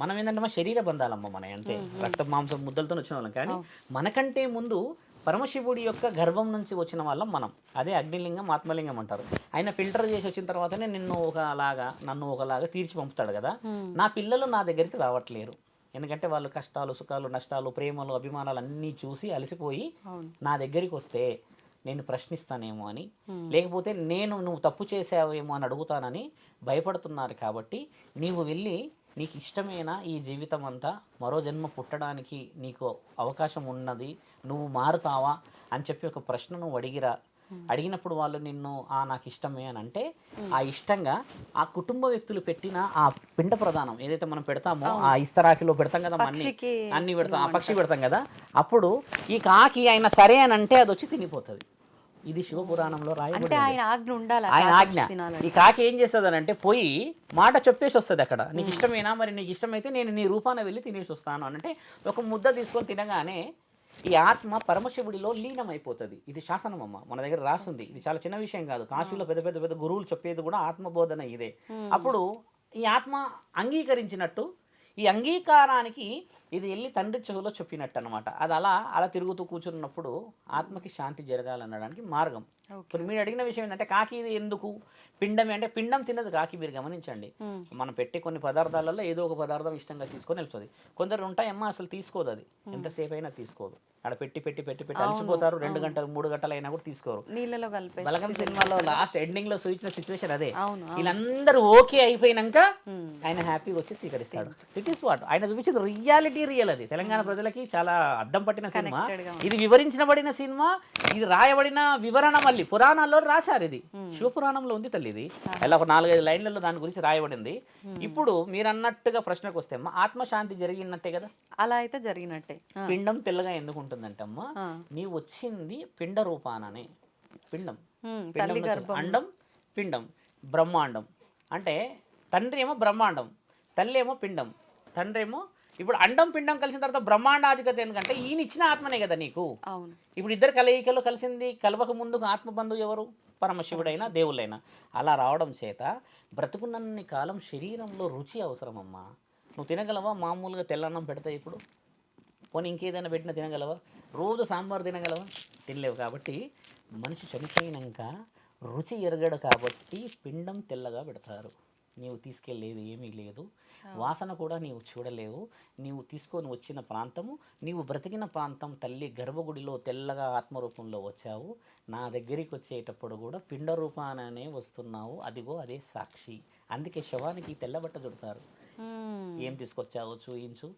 మనం ఏంటంటే మా శరీర బంధాలమ్మ మన, అంటే రక్త మాంసం ముద్దలతో వచ్చిన వాళ్ళం, కానీ మనకంటే ముందు పరమశివుడి యొక్క గర్భం నుంచి వచ్చిన వాళ్ళం మనం. అదే అగ్నిలింగం, ఆత్మలింగం అంటారు. ఆయన ఫిల్టర్ చేసి వచ్చిన తర్వాతనే నన్ను ఒకలాగా తీర్చి పంపుతాడు కదా. నా పిల్లలు నా దగ్గరికి రావట్లేరు, ఎందుకంటే వాళ్ళు కష్టాలు, సుఖాలు, నష్టాలు, ప్రేమలు, అభిమానాలు అన్నీ చూసి అలసిపోయి నా దగ్గరికి వస్తే నేను ప్రశ్నిస్తానేమో అని, లేకపోతే నువ్వు తప్పు చేసావేమో అని అడుగుతానని భయపడుతున్నారు. కాబట్టి నీవు వెళ్ళి నీకు ఇష్టమైన ఈ జీవితం అంతా మరో జన్మ పుట్టడానికి నీకు అవకాశం ఉన్నది, నువ్వు మారుతావా అని చెప్పి ఒక ప్రశ్న నువ్వు అడిగిరా. అడిగినప్పుడు వాళ్ళు నిన్ను నాకు ఇష్టమే అని అంటే, ఆ ఇష్టంగా ఆ కుటుంబ వ్యక్తులు పెట్టిన ఆ పిండ ప్రదానం ఏదైతే మనం పెడతామో, ఆ ఇస్తరాకిలో పెడతాం కదా, అన్ని పెడతాం, ఆ పక్షి పెడతాం కదా, అప్పుడు ఈ కాకి ఆయన సరే అని అంటే అది వచ్చి తినిపోతుంది. ఇది శివపురాణంలో రాయబడింది. ఆయన ఆజ్ఞ. ఈ కాకి ఏం చేస్తుంది అని అంటే, పోయి మాట చెప్పేసి వస్తుంది అక్కడ, నీకు ఇష్టమేనా, మరి నీకు ఇష్టమైతే నేను నీ రూపాన వెళ్ళి తినేసి వస్తాను అని అంటే, ఒక ముద్ద తీసుకొని తినగానే ఈ ఆత్మ పరమశివుడిలో లీనమైపోతుంది. ఇది శాసనం అమ్మ, మన దగ్గర రాస్తుంది. ఇది చాలా చిన్న విషయం కాదు. కాశీలో పెద్ద పెద్ద పెద్ద గురువులు చెప్పేది కూడా ఆత్మబోధన ఇదే. అప్పుడు ఈ ఆత్మ అంగీకరించినట్టు ఈ అంగీకారానికి ఇది వెళ్ళి తండ్రి చెవులో చెప్పినట్టు అనమాట. అది అలా తిరుగుతూ కూర్చున్నప్పుడు ఆత్మకి శాంతి జరగాలనడానికి మార్గం. ఇప్పుడు మీరు అడిగిన విషయం ఏంటంటే కాకి ఇది ఎందుకు పిండమే అంటే పిండం తిన్నది కాకి. మీరు గమనించండి, మనం పెట్టే కొన్ని పదార్థాలలో ఏదో ఒక పదార్థం ఇష్టంగా తీసుకొని వెళ్తుంది. కొందరు ఉంటాయమ్మా అసలు తీసుకోదు, అది ఎంతసేపు అయినా తీసుకోదు. అక్కడ పెట్టి పెట్టి పెట్టి పెట్టి అలసిపోతారు, 2 గంటలు 3 గంటలు అయినా కూడా తీసుకోరు. నీళ్ళలో కలిపి బలగం సినిమాలో లాస్ట్ ఎండింగ్ లో చూపించిన సిచ్యువేషన్ అదే. వీళ్ళందరూ ఓకే అయిపోయినాక ఆయన హ్యాపీగా వచ్చి స్వీకరిస్తాడు. ఇట్ ఈస్ వాట్ ఆయన చూపించింది రియాలిటీ, రియల్. అది తెలంగాణ ప్రజలకి చాలా అద్దం పట్టిన సినిమా. ఇది వివరించబడిన సినిమా, ఇది రాయబడిన వివరణ. మళ్ళీ పురాణాల్లో రాశారు, ఇది శివపురాణంలో ఉంది తల్లి. ఇది ఇలా ఒక 4-5 లైన్లలో దాని గురించి రాయబడింది. ఇప్పుడు మీరు అన్నట్టుగా ప్రశ్నకు వస్తే అమ్మా, ఆత్మశాంతి జరిగినట్టే కదా. అలా అయితే జరిగినట్టే. పిండం తెల్లగా ఎందుకు ఉంటుందంటే అమ్మా, నీవు వచ్చింది పిండ రూపాననే. పిండం, అండం, పిండం, బ్రహ్మాండం. అంటే తండ్రి ఏమో బ్రహ్మాండం, తల్లి ఏమో పిండం. తండ్రి ఏమో ఇప్పుడు అండం పిండం కలిసిన తర్వాత బ్రహ్మాండాధికత ఎందుకంటే ఈయన ఇచ్చిన ఆత్మనే కదా నీకు. ఇప్పుడు ఇద్దరు కలయికలో కలిసింది. కలవక ముందుకు ఆత్మబంధువు ఎవరు? పరమశివుడైనా దేవుళ్ళైనా. అలా రావడం చేత బ్రతుకున్నన్ని కాలం శరీరంలో రుచి అవసరమమ్మా. నువ్వు తినగలవా? మామూలుగా తెల్లన్నం పెడతా ఇప్పుడు, పోనీ ఇంకేదైనా పెట్టినా తినగలవా? రోజు సాంబార్ తినగలవా? తినలేవు. కాబట్టి మనిషి చనిపోయినాక రుచి ఎరగడు కాబట్టి పిండం తెల్లగా పెడతారు. నీవు తీసుకెళ్ళేది ఏమీ లేదు, వాసన కూడా నీవు చూడలేవు. నీవు తీసుకొని వచ్చిన ప్రాంతము, నీవు బ్రతికిన ప్రాంతం తల్లి గర్భగుడిలో తెల్లగా ఆత్మరూపంలో వచ్చావు. నా దగ్గరికి వచ్చేటప్పుడు కూడా పిండ రూపాననే వస్తున్నావు. అదిగో అదే సాక్షి. అందుకే శవానికి తెల్లబట్ట చుడతారు. ఏం తీసుకొచ్చావో చూయించు.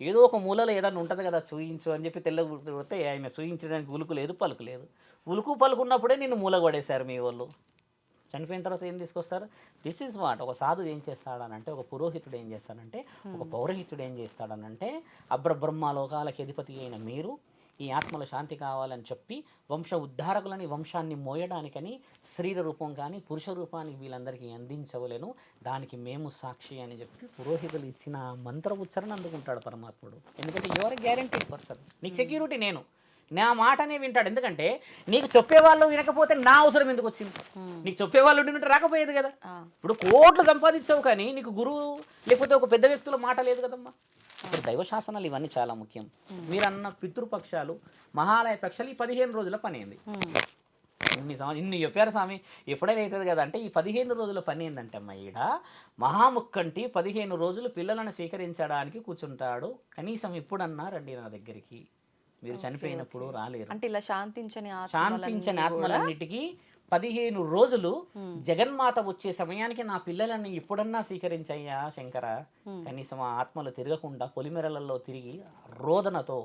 ఏదో ఒక మూలలో ఏదైనా ఉంటుంది కదా, చూయించు అని చెప్పి తెల్ల కొడితే ఆయన చూయించడానికి ఉలుకు లేదు, పలుకు లేదు. ఉలుకు పలుకున్నప్పుడే నిన్ను మూల పడేశారు మీ వాళ్ళు. చనిపోయిన తర్వాత ఏం తీసుకొస్తారు? This is what. ఒక సాధువు ఏం చేస్తాడనంటే, ఒక పురోహితుడు ఏం చేస్తాడంటే, ఒక పౌరోహితుడు ఏం చేస్తాడనంటే, అబ్రబ్రహ్మ లోకాలకి అధిపతి అయిన మీరు ఈ ఆత్మల శాంతి కావాలని చెప్పి వంశ ఉద్ధారకులని, వంశాన్ని మోయడానికని శరీర రూపం కానీ పురుష రూపానికి వీళ్ళందరికీ అందించవలేను, దానికి మేము సాక్షి అని చెప్పి పురోహితులు ఇచ్చిన మంత్ర ఉచ్చారణ అందుకుంటాడు పరమాత్ముడు. ఎందుకంటే యువర్ గ్యారంటీడ్ పర్సన్, నీకు సెక్యూరిటీ నేను, నా మాటనే వింటాడు. ఎందుకంటే నీకు చెప్పేవాళ్ళు వినకపోతే నా అవసరం ఎందుకు వచ్చింది? నీకు చెప్పేవాళ్ళు వింటుంటే రాకపోయేది కదా. ఇప్పుడు కోట్లు సంపాదించావు కానీ నీకు గురువు లేకపోతే ఒక పెద్ద వ్యక్తుల మాట లేదు కదమ్మా. ఇప్పుడు దైవశాసనాలు ఇవన్నీ చాలా ముఖ్యం. మీరు అన్న పితృపక్షాలు, మహాలయ పక్షాలు ఈ 15 రోజుల పని అయింది. ఇన్ని చెప్పారు స్వామి, ఎప్పుడైనా అవుతుంది కదా అంటే ఈ 15 రోజుల పని ఏంటంటే అమ్మ, ఈడ మహాముక్కంటి 15 రోజులు పిల్లలను స్వీకరించడానికి కూర్చుంటాడు. కనీసం ఎప్పుడన్నా రండి నా దగ్గరికి. మీరు చనిపోయినప్పుడు రాలేరు. అంటే ఇలా శాంతించని ఆత్మలన్నిటికీ 15 రోజులు జగన్మాత వచ్చే సమయానికి నా పిల్లలని ఎప్పుడన్నా స్వీకరించయ్యా శంకర. కనీసం ఆ ఆత్మలు తిరగకుండా పొలిమెరలలో తిరిగి రోదనతో,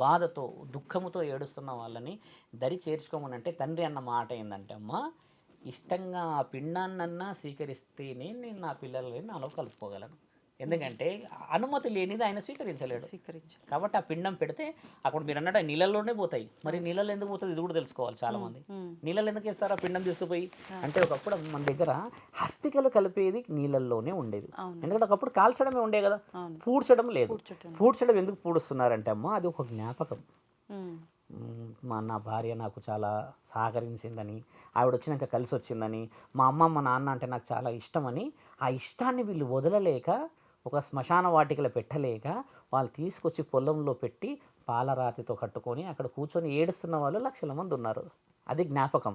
బాధతో, దుఃఖముతో ఏడుస్తున్న వాళ్ళని దరి చేర్చుకోమనంటే తండ్రి అన్న మాట ఏంటంటే అమ్మ, ఇష్టంగా ఆ పిండాన్నన్నా స్వీకరిస్తేనే నేను నా పిల్లలని నాలో కలుపుకోగలను. ఎందుకంటే అనుమతి లేనిది ఆయన స్వీకరించలేడు. కాబట్టి ఆ పిండం పెడితే అప్పుడు మీరు అన్నట్టు నీళ్ళల్లోనే పోతాయి. మరి నీళ్ళలో ఎందుకు పోతుంది ఇది కూడా తెలుసుకోవాలి చాలా మంది. నీళ్ళలో ఎందుకు వేస్తారు ఆ పిండం తీసుకుపోయి అంటే, ఒకప్పుడు మన దగ్గర హస్తికలు కలిపేది నీళ్ళల్లోనే ఉండేది. ఎందుకంటే ఒకప్పుడు కాల్చడమే ఉండే కదా, పూడ్చడం లేదు. పూడ్చడం ఎందుకు పూడుస్తున్నారంటే అమ్మ, అది ఒక జ్ఞాపకం. నా భార్య నాకు చాలా సహకరించిందని, ఆవిడ వచ్చినాక కలిసి వచ్చిందని, మా అమ్మ మా నాన్న అంటే నాకు చాలా ఇష్టమని, ఆ ఇష్టాన్ని వీళ్ళు వదలలేక ఒక శ్మశాన వాటికలో పెట్టలేక వాళ్ళు తీసుకొచ్చి పొలంలో పెట్టి పాలరాతితో కట్టుకొని అక్కడ కూర్చొని ఏడుస్తున్న వాళ్ళు లక్షల మంది ఉన్నారు. అది జ్ఞాపకం.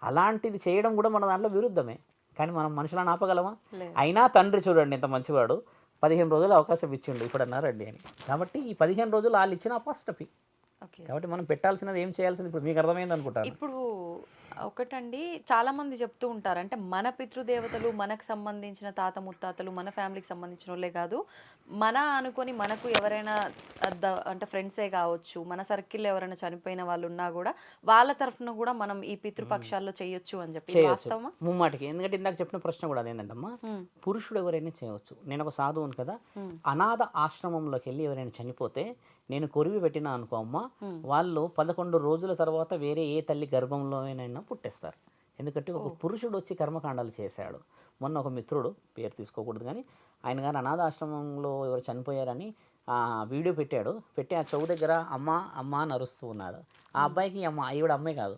అలాంటిది చేయడం కూడా మన దాంట్లో విరుద్ధమే. కానీ మనం మనుషులను ఆపగలమా? అయినా తండ్రి చూడండి ఎంత మంచివాడు, 15 రోజులు అవకాశం ఇచ్చిండు ఇప్పుడు అన్నారండి అని. కాబట్టి ఈ 15 రోజులు వాళ్ళు ఇచ్చిన అపాస్టఫీ. కాబట్టి మనం పెట్టాల్సినది ఏం చేయాల్సింది ఇప్పుడు మీకు అర్థమైంది అనుకుంటాను. ఇప్పుడు ఒకటండి, చాలా మంది చెప్తూ ఉంటారు, అంటే మన పితృదేవతలు మనకు సంబంధించిన తాత ముత్తాతలు మన ఫ్యామిలీకి సంబంధించిన వాళ్ళే కాదు, మన అనుకొని మనకు ఎవరైనా అంటే ఫ్రెండ్సే కావచ్చు, మన సర్కిల్లో ఎవరైనా చనిపోయిన వాళ్ళు ఉన్నా కూడా వాళ్ళ తరఫున కూడా మనం ఈ పితృపక్షాల్లో చేయొచ్చు అని చెప్పి వాస్తవమా? ముమ్మాటికి. ఎందుకంటే ఇందాక చెప్పిన ప్రశ్న కూడా అదేంటమ్మా, పురుషుడు ఎవరైనా చేయవచ్చు. నేను ఒక సాధువును కదా, అనాథ ఆశ్రమంలోకి వెళ్ళి ఎవరైనా చనిపోతే నేను కొరివి పెట్టినా అనుకో అమ్మ, వాళ్ళు 11 రోజుల తర్వాత వేరే ఏ తల్లి గర్భంలోనైనా పుట్టేస్తారు. ఎందుకంటే ఒక పురుషుడు వచ్చి కర్మకాండాలు చేశాడు. మొన్న ఒక మిత్రుడు, పేరు తీసుకోకూడదు కానీ, ఆయన గారు అనాథాశ్రమంలో ఎవరు చనిపోయారని వీడియో పెట్టి ఆ చెవు దగ్గర అమ్మ అమ్మ అని అరుస్తూ ఉన్నాడు. ఆ అబ్బాయికి ఈవిడ అమ్మే కాదు,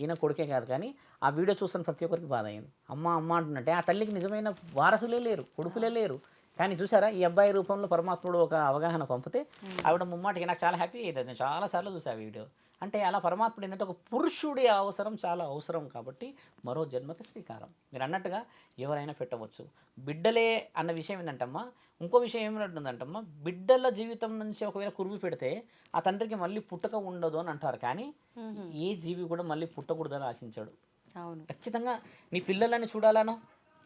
ఈయన కొడుకే కాదు, కానీ ఆ వీడియో చూసిన ప్రతి ఒక్కరికి బాధ అయింది. అమ్మ అమ్మ అంటున్నట్టే ఆ తల్లికి నిజమైన వారసులే లేరు, కొడుకులే లేరు. కానీ చూసారా ఈ అబ్బాయి రూపంలో పరమాత్ముడు ఒక అవగాహన పంపితే ఆవిడ ముమ్మాటికి నాకు చాలా హ్యాపీ అవుతుంది. నేను చాలాసార్లు చూసా ఆ వీడియో. అంటే అలా పరమాత్ముడు ఏంటంటే ఒక పురుషుడి అవసరం చాలా అవసరం కాబట్టి మరో జన్మకి శ్రీకారం. మీరు అన్నట్టుగా ఎవరైనా పెట్టవచ్చు. బిడ్డలే అన్న విషయం ఏంటంటమ్మా, ఇంకో విషయం ఏమిటంటుందంటమ్మా, బిడ్డల జీవితం నుంచి ఒకవేళ కురివి పెడితే ఆ తండ్రికి మళ్ళీ పుట్టక ఉండదు అని అంటారు. కానీ ఏ జీవి కూడా మళ్ళీ పుట్టకూడదని ఆశించాడు. అవును. ఖచ్చితంగా నీ పిల్లలని చూడాలనో,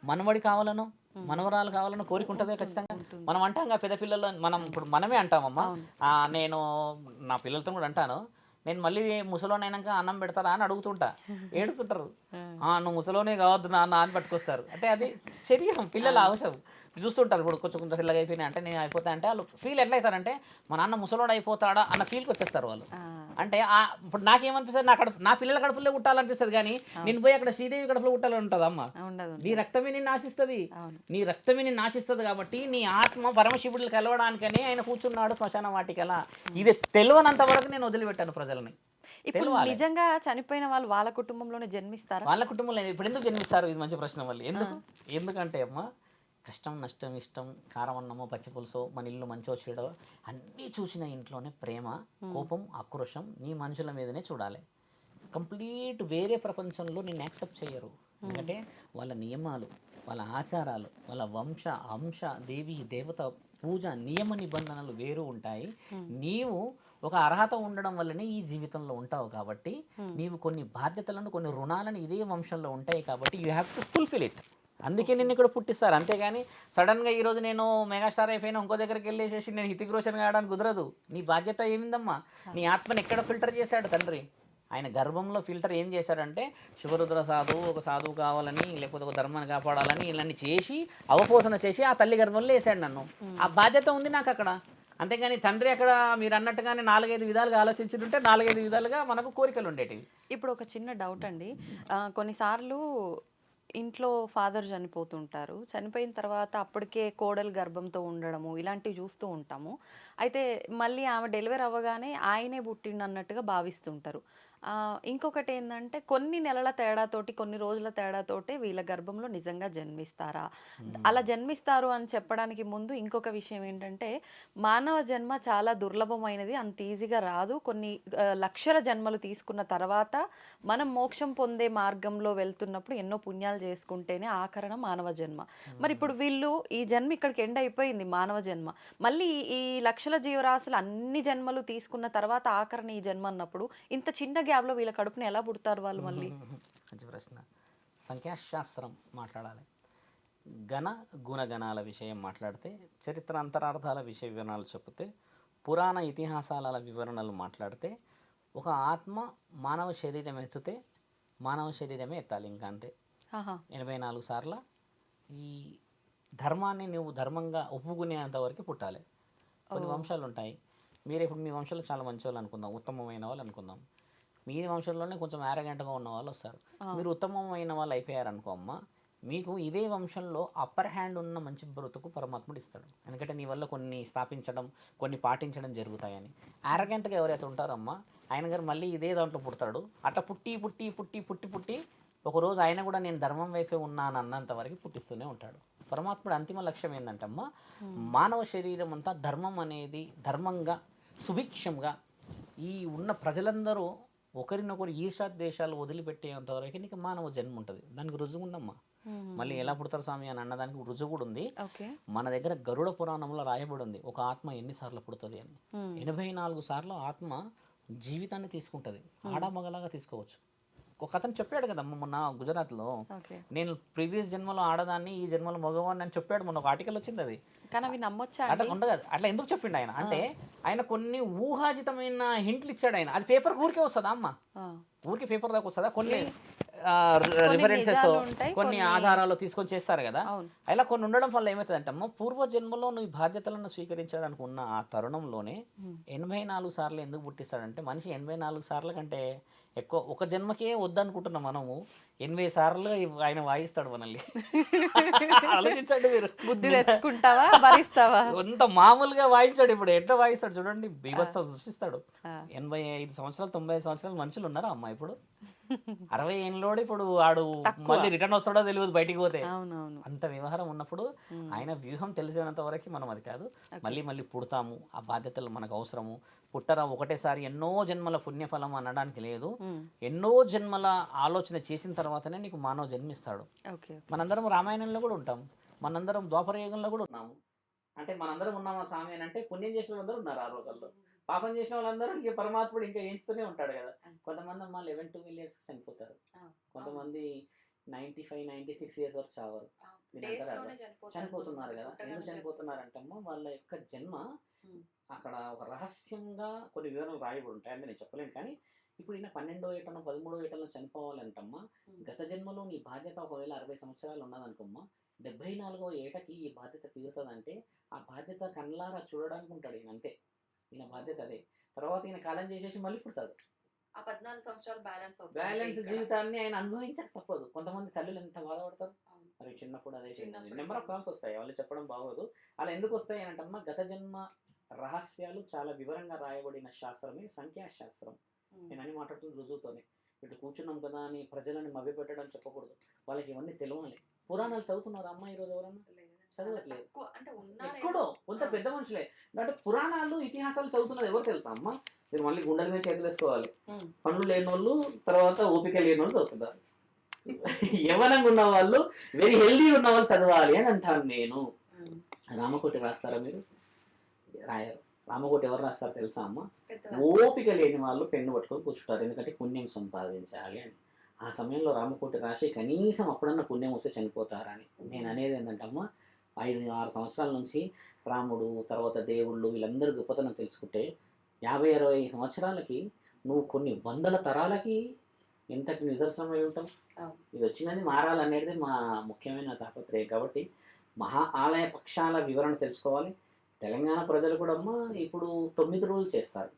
మనవడి కావాలనో, మనవరాలు కావాలని కోరికుంటుందే ఖచ్చితంగా. మనం అంటాం పెద్ద పిల్లలు, మనం ఇప్పుడు మనమే అంటామమ్మా, నేను నా పిల్లలతో కూడా అంటాను, నేను మళ్ళీ ముసలోనైనాక అన్నం పెడతారా అని అడుగుతుంటా. ఏడుస్తుంటారు, నువ్వు ముసలోనే కావద్దు నాన్న అని పట్టుకొస్తారు. అంటే అది శరీరం, పిల్లల అవసరం. చూస్తుంటారు ఇప్పుడు కొంచెం కొంచెం పిల్లగా అయిపోయినాయి అంటే నేను అయిపోతా అంటే వాళ్ళు ఫీల్ ఎట్లా అవుతారంటే మా నాన్న ముసలోడు అయిపోతాడా అన్న ఫీల్కి వచ్చేస్తారు వాళ్ళు. అంటే ఇప్పుడు నాకేమనిపిస్తుంది, నా పిల్లల కడుపులో పుట్టాలనిపిస్తుంది, కానీ నేను పోయి అక్కడ శ్రీదేవి కడుపులో పుట్టాలని ఉంటుంది అమ్మ. నీ రక్తమే నిన్ను ఆశిస్తుంది, నీ రక్తమే నిన్ను ఆశిస్తుంది. కాబట్టి నీ ఆత్మ పరమశివుడు కలవడానికనే ఆయన కూర్చున్నాడు శ్మశాన వాటికలా. ఇది తెలియనంత వరకు నేను వదిలిపెట్టాను ప్రజలని. ఇప్పుడు నిజంగా చనిపోయిన వాళ్ళు వాళ్ళ కుటుంబంలోనే జన్మిస్తారు. వాళ్ళ కుటుంబంలో ఇప్పుడు ఎందుకు జన్మిస్తారు? ఇది మంచి ప్రశ్న. మళ్ళీ ఎందుకంటే అమ్మ, కష్టం నష్టం ఇష్టం, కారం అన్నమో పచ్చి పులుసో, మన ఇల్లు మంచో చెడో అన్నీ చూసిన ఇంట్లోనే ప్రేమ, కోపం, ఆక్రోషం నీ మనుషుల మీదనే చూడాలి. కంప్లీట్ వేరే ప్రపంచంలో నిన్ను యాక్సెప్ట్ చేయరు. ఎందుకంటే వాళ్ళ నియమాలు, వాళ్ళ ఆచారాలు, వాళ్ళ వంశ అంశ దేవి దేవత పూజ నియమ నిబంధనలు వేరు ఉంటాయి. నీవు ఒక అర్హత ఉండడం వల్లనే ఈ జీవితంలో ఉంటావు కాబట్టి నీవు కొన్ని బాధ్యతలను, కొన్ని రుణాలను ఇదే వంశంలో ఉంటాయి కాబట్టి you have to fulfil it. అందుకే నిన్ను ఇక్కడ పుట్టిస్తారు. అంతేగాని సడన్గా ఈరోజు నేను మెగాస్టార్ అయిపోయినా ఇంకో దగ్గరికి వెళ్ళేసేసి నేను హితిక్ రోషన్ కావడానికి కుదరదు. నీ బాధ్యత ఏమిందమ్మా? నీ ఆత్మని ఎక్కడ ఫిల్టర్ చేశాడు తండ్రి? ఆయన గర్భంలో ఫిల్టర్ ఏం చేశాడంటే శివరుద్ర సాధువు, ఒక సాధువు కావాలని, లేకపోతే ఒక ధర్మాన్ని కాపాడాలని ఇలాంటి చేసి అవపోసన చేసి ఆ తల్లి గర్భంలో వేసాడు నన్ను. ఆ బాధ్యత ఉంది నాకు అక్కడ. అంతేగాని తండ్రి అక్కడ మీరు అన్నట్టుగానే 4-5 విధాలుగా ఆలోచించుంటే 4-5 విధాలుగా మనకు కోరికలు ఉండేటివి. ఇప్పుడు ఒక చిన్న డౌట్ అండి, కొన్నిసార్లు ఇంట్లో ఫాదర్ చనిపోతుంటారు, చనిపోయిన తర్వాత అప్పటికే కోడలు గర్భంతో ఉండడము ఇలాంటివి చూస్తూ ఉంటాము. అయితే మళ్ళీ ఆమె డెలివరీ అవ్వగానే ఆయనే పుట్టిండన్నట్టుగా భావిస్తుంటారు. ఇంకొకటి ఏంటంటే కొన్ని నెలల తేడాతోటి, కొన్ని రోజుల తేడాతోటి వీళ్ళ గర్భంలో నిజంగా జన్మిస్తారా? అలా జన్మిస్తారు అని చెప్పడానికి ముందు ఇంకొక విషయం ఏంటంటే, మానవ జన్మ చాలా దుర్లభమైనది, అంత ఈజీగా రాదు. కొన్ని లక్షల జన్మలు తీసుకున్న తర్వాత మనం మోక్షం పొందే మార్గంలో వెళ్తున్నప్పుడు ఎన్నో పుణ్యాలు చేసుకుంటేనే ఆఖరణ మానవ జన్మ. మరి ఇప్పుడు వీళ్ళు ఈ జన్మ ఇక్కడికి ఎండ్ అయిపోయింది, మానవ జన్మ. మళ్ళీ ఈ లక్షల జీవరాశులు అన్ని జన్మలు తీసుకున్న తర్వాత ఆఖరణ ఈ జన్మ అన్నప్పుడు ఇంత చిన్న గ్యాప్లో వీళ్ళ కడుపుని ఎలా పుడతారు వాళ్ళు మళ్ళీ? మంచి ప్రశ్న. సంఖ్యాశాస్త్రం మాట్లాడాలి, గణ గుణగణాల విషయం మాట్లాడితే, చరిత్ర అంతరార్థాల విషయ వివరణలు చెప్తే, పురాణ ఇతిహాసాల వివరణలు మాట్లాడితే, ఒక ఆత్మ మానవ శరీరం ఎత్తితే మానవ శరీరమే ఎత్తాలి, ఇంకా అంతే. 84 సార్లు ఈ ధర్మాన్ని నువ్వు ధర్మంగా ఒప్పుకునేంత వరకు పుట్టాలి. కొన్ని వంశాలు ఉంటాయి. మీరు ఇప్పుడు మీ వంశంలో చాలా మంచి వాళ్ళు అనుకుందాం, ఉత్తమమైన వాళ్ళు అనుకుందాం. మీ వంశంలోనే కొంచెం యారగెంట్గా ఉన్న వాళ్ళు వస్తారు. మీరు ఉత్తమమైన వాళ్ళు అయిపోయారనుకో అమ్మ, మీకు ఇదే వంశంలో అప్పర్ హ్యాండ్ ఉన్న మంచి బ్రతుకు పరమాత్ముడు ఇస్తాడు. ఎందుకంటే నీ వల్ల కొన్ని స్థాపించడం, కొన్ని పాటించడం జరుగుతాయని. యారగెంట్గా ఎవరైతే ఉంటారో అమ్మ, ఆయన గారు మళ్ళీ ఇదే దాంట్లో పుడతాడు. అట్లా పుట్టి పుట్టి పుట్టి పుట్టి పుట్టి ఒకరోజు ఆయన కూడా నేను ధర్మం వైపే ఉన్నాను అన్నంత వరకు పుట్టిస్తూనే ఉంటాడు. పరమాత్ముడు అంతిమ లక్ష్యం ఏంటంటమ్మా, మానవ శరీరం అంతా ధర్మం అనేది ధర్మంగా సుభిక్షంగా ఈ ఉన్న ప్రజలందరూ ఒకరినొకరు ఈర్ష్యాద్వేషాలు వదిలిపెట్టేంత వరకు నీకు మానవ జన్మ ఉంటుంది. దానికి రుజువు ఉందమ్మా. మళ్ళీ ఎలా పుడతారు స్వామి అని అన్నదానికి రుజువు కూడా ఉంది. మన దగ్గర గరుడ పురాణంలో రాయబడి ఉంది ఒక ఆత్మ ఎన్నిసార్లు పుడుతుంది అని. 84 సార్లు ఆత్మ జీవితాన్ని తీసుకుంటుంది. ఆడమగలాగా తీసుకోవచ్చు. ఒక అతను చెప్పాడు కదమ్మ మొన్న గుజరాత్లో, నేను ప్రీవియస్ జన్మలో ఆడదాన్ని, ఈ జన్మలో మగవాడిని అని చెప్పాడు. మొన్న ఒక ఆర్టికల్ వచ్చింది. అది కానీ అవి నమ్మొచ్చా? అట్లా ఉండదు. అట్లా ఎందుకు చెప్పిండు ఆయన అంటే, ఆయన కొన్ని ఊహాజితమైన హింట్లు ఇచ్చాడు ఆయన. అది పేపర్ ఊరికే వస్తుందా అమ్మ? ఊరికి పేపర్ దాకా వస్తుందా? కొన్ని రిఫరెన్సెస్, కొన్ని ఆధారాలు తీసుకొని చేస్తారు కదా. అలా కొన్ని ఉండడం వల్ల ఏమవుతుందంటే అమ్మ, పూర్వజన్మలో నువ్వు బాధ్యతలను స్వీకరించడానికి ఉన్న ఆ తరుణంలోనే 84 సార్లు ఎందుకు పుట్టిస్తాడంటే, మనిషి 84 సార్ల కంటే ఎక్కువ ఒక జన్మకే వద్దనుకుంటున్నాం మనము. 80 సార్లు ఆయన వాయిస్తాడు మనల్ని. ఆలోచించండి మీరు. బుద్ధి తెచ్చుకుంటావా, భరిస్తావా? అంత మామూలుగా వాయించాడు. ఇప్పుడు ఎట్లా వాయిస్తాడు చూడండి, బీభత్సం సృష్టిస్తాడు. 85 సంవత్సరాలు 95 సంవత్సరాలు మనుషులు ఉన్నారా అమ్మ ఇప్పుడు? 60 ఏళ్ళోడు ఇప్పుడు వాడు మళ్ళీ రిటర్న్ వస్తాడో తెలియదు బయటికి పోతే. అవునవును. అంత వ్యవహారం ఉన్నప్పుడు ఆయన వ్యూహం తెలిసినంత వరకు మనం అది కాదు, మళ్ళీ మళ్ళీ పుడతాము, ఆ బాధ్యతలు మనకు అవసరము. పుట్టరా ఒకటేసారి ఎన్నో జన్మల పుణ్యఫలం అనడానికి లేదు. ఎన్నో జన్మల ఆలోచన చేసిన తర్వాతనే నీకు మానవ జన్మిస్తాడు. ఓకే. మనందరం రామాయణంలో కూడా ఉంటాం, మనందరం ద్వాపర యుగంలో కూడా ఉన్నాము. అంటే మనందరం ఉన్నామా స్వామి అని అంటే పుణ్యం చేసిన వాళ్ళందరూ ఉన్నారు ఆ రోజుల్లో. పాపం చేసిన వాళ్ళందరూ ఇంక పరమాత్ముడు ఇంకా ఎంచుతూనే ఉంటాడు కదా. కొంతమంది అమ్మ 11-12 years చనిపోతారు, కొంతమంది 95-96 years వరకు చావరు. చనిపోతున్నారు కదా. ఎందుకు చనిపోతున్నారు అంటే అమ్మ వాళ్ళ యొక్క జన్మ అక్కడ ఒక రహస్యంగా కొన్ని వివరాలు రాయబడి ఉంటాయి. అంటే నేను చెప్పలేను, కానీ ఇప్పుడు ఈయన 12వ ఏటనో 13వ ఏటనో చనిపోవాలంటమ్మా, గత జన్మలో నీ బాధ్యత ఒకవేళ 60 సంవత్సరాలు ఉన్నదనుకోమ్మా, 74వ ఏటకి ఈ బాధ్యత తీరుతుందంటే ఆ బాధ్యత కళ్ళారా చూడడానికి ఉంటాడు ఈయన, అంతే. ఈయన బాధ్యత అదే. తర్వాత ఈయన కాలం చేసేసి మళ్ళీ పుడతాడు. ఆ 14 సంవత్సరాలు బ్యాలెన్స్ జీవితాన్ని ఆయన అనుభవించక తప్పదు. కొంతమంది తల్లులు ఎంత బాధపడతారు మరి చిన్నప్పుడు. అదే నెంబర్ ఆఫ్ కాల్స్ వస్తాయి, వాళ్ళు చెప్పడం బాగోదు. అలా ఎందుకు వస్తాయి అని అంటమ్మా, గత జన్మ రహస్యాలు చాలా వివరంగా రాయబడిన శాస్త్రమే సంఖ్యాశాస్త్రం. నేను అని మాట్లాడుతుంది రుజువుతోనే. ఇటు కూర్చున్నాం కదా అని ప్రజలను మభ్యపెట్టడం చెప్పకూడదు, వాళ్ళకి ఇవన్నీ తెలియాలి. పురాణాలు చదువుతున్నారా అమ్మ ఈరోజు ఎవరన్నా? చదవట్లేదు. ఎక్కడో కొంత పెద్ద మనుషులే. అంటే పురాణాలు ఇతిహాసాలు చదువుతున్నది ఎవరు తెలుసా అమ్మ? మీరు మళ్ళీ గుండెల మీద చేతులు వేసుకోవాలి. పనులు లేని వాళ్ళు, తర్వాత ఓపిక లేని వాళ్ళు చదువుతున్నారు. యవ్వనంగా ఉన్న వాళ్ళు, వెరీ హెల్దీ ఉన్న వాళ్ళు చదవాలి అని అంటాను నేను. రామకోటి రాస్తారా మీరు? రాయరు. రామకోటి ఎవరు రాస్తారు తెలుసా అమ్మ? ఓపిక లేని వాళ్ళు పెన్ను పట్టుకొని కూర్చుంటారు, ఎందుకంటే పుణ్యం సంపాదించాలి అని. ఆ సమయంలో రామకోటి రాసి కనీసం అప్పుడన్నా పుణ్యం వస్తే చనిపోతారని. నేను అనేది ఏంటంటే అమ్మ, 5-6 సంవత్సరాల నుంచి రాముడు, తర్వాత దేవుళ్ళు వీళ్ళందరూ గొప్పతనం తెలుసుకుంటే 50-60 సంవత్సరాలకి నువ్వు కొన్ని వందల తరాలకి ఎంతటి నిదర్శనం అయి ఉంటాం. ఇది వచ్చినది మారాలనేది మా ముఖ్యమైన తాపత్రయం. కాబట్టి మహా ఆలయ పక్షాల వివరణ తెలుసుకోవాలి. తెలంగాణ ప్రజలు కూడా అమ్మ ఇప్పుడు 9 రోజులు చేస్తారు.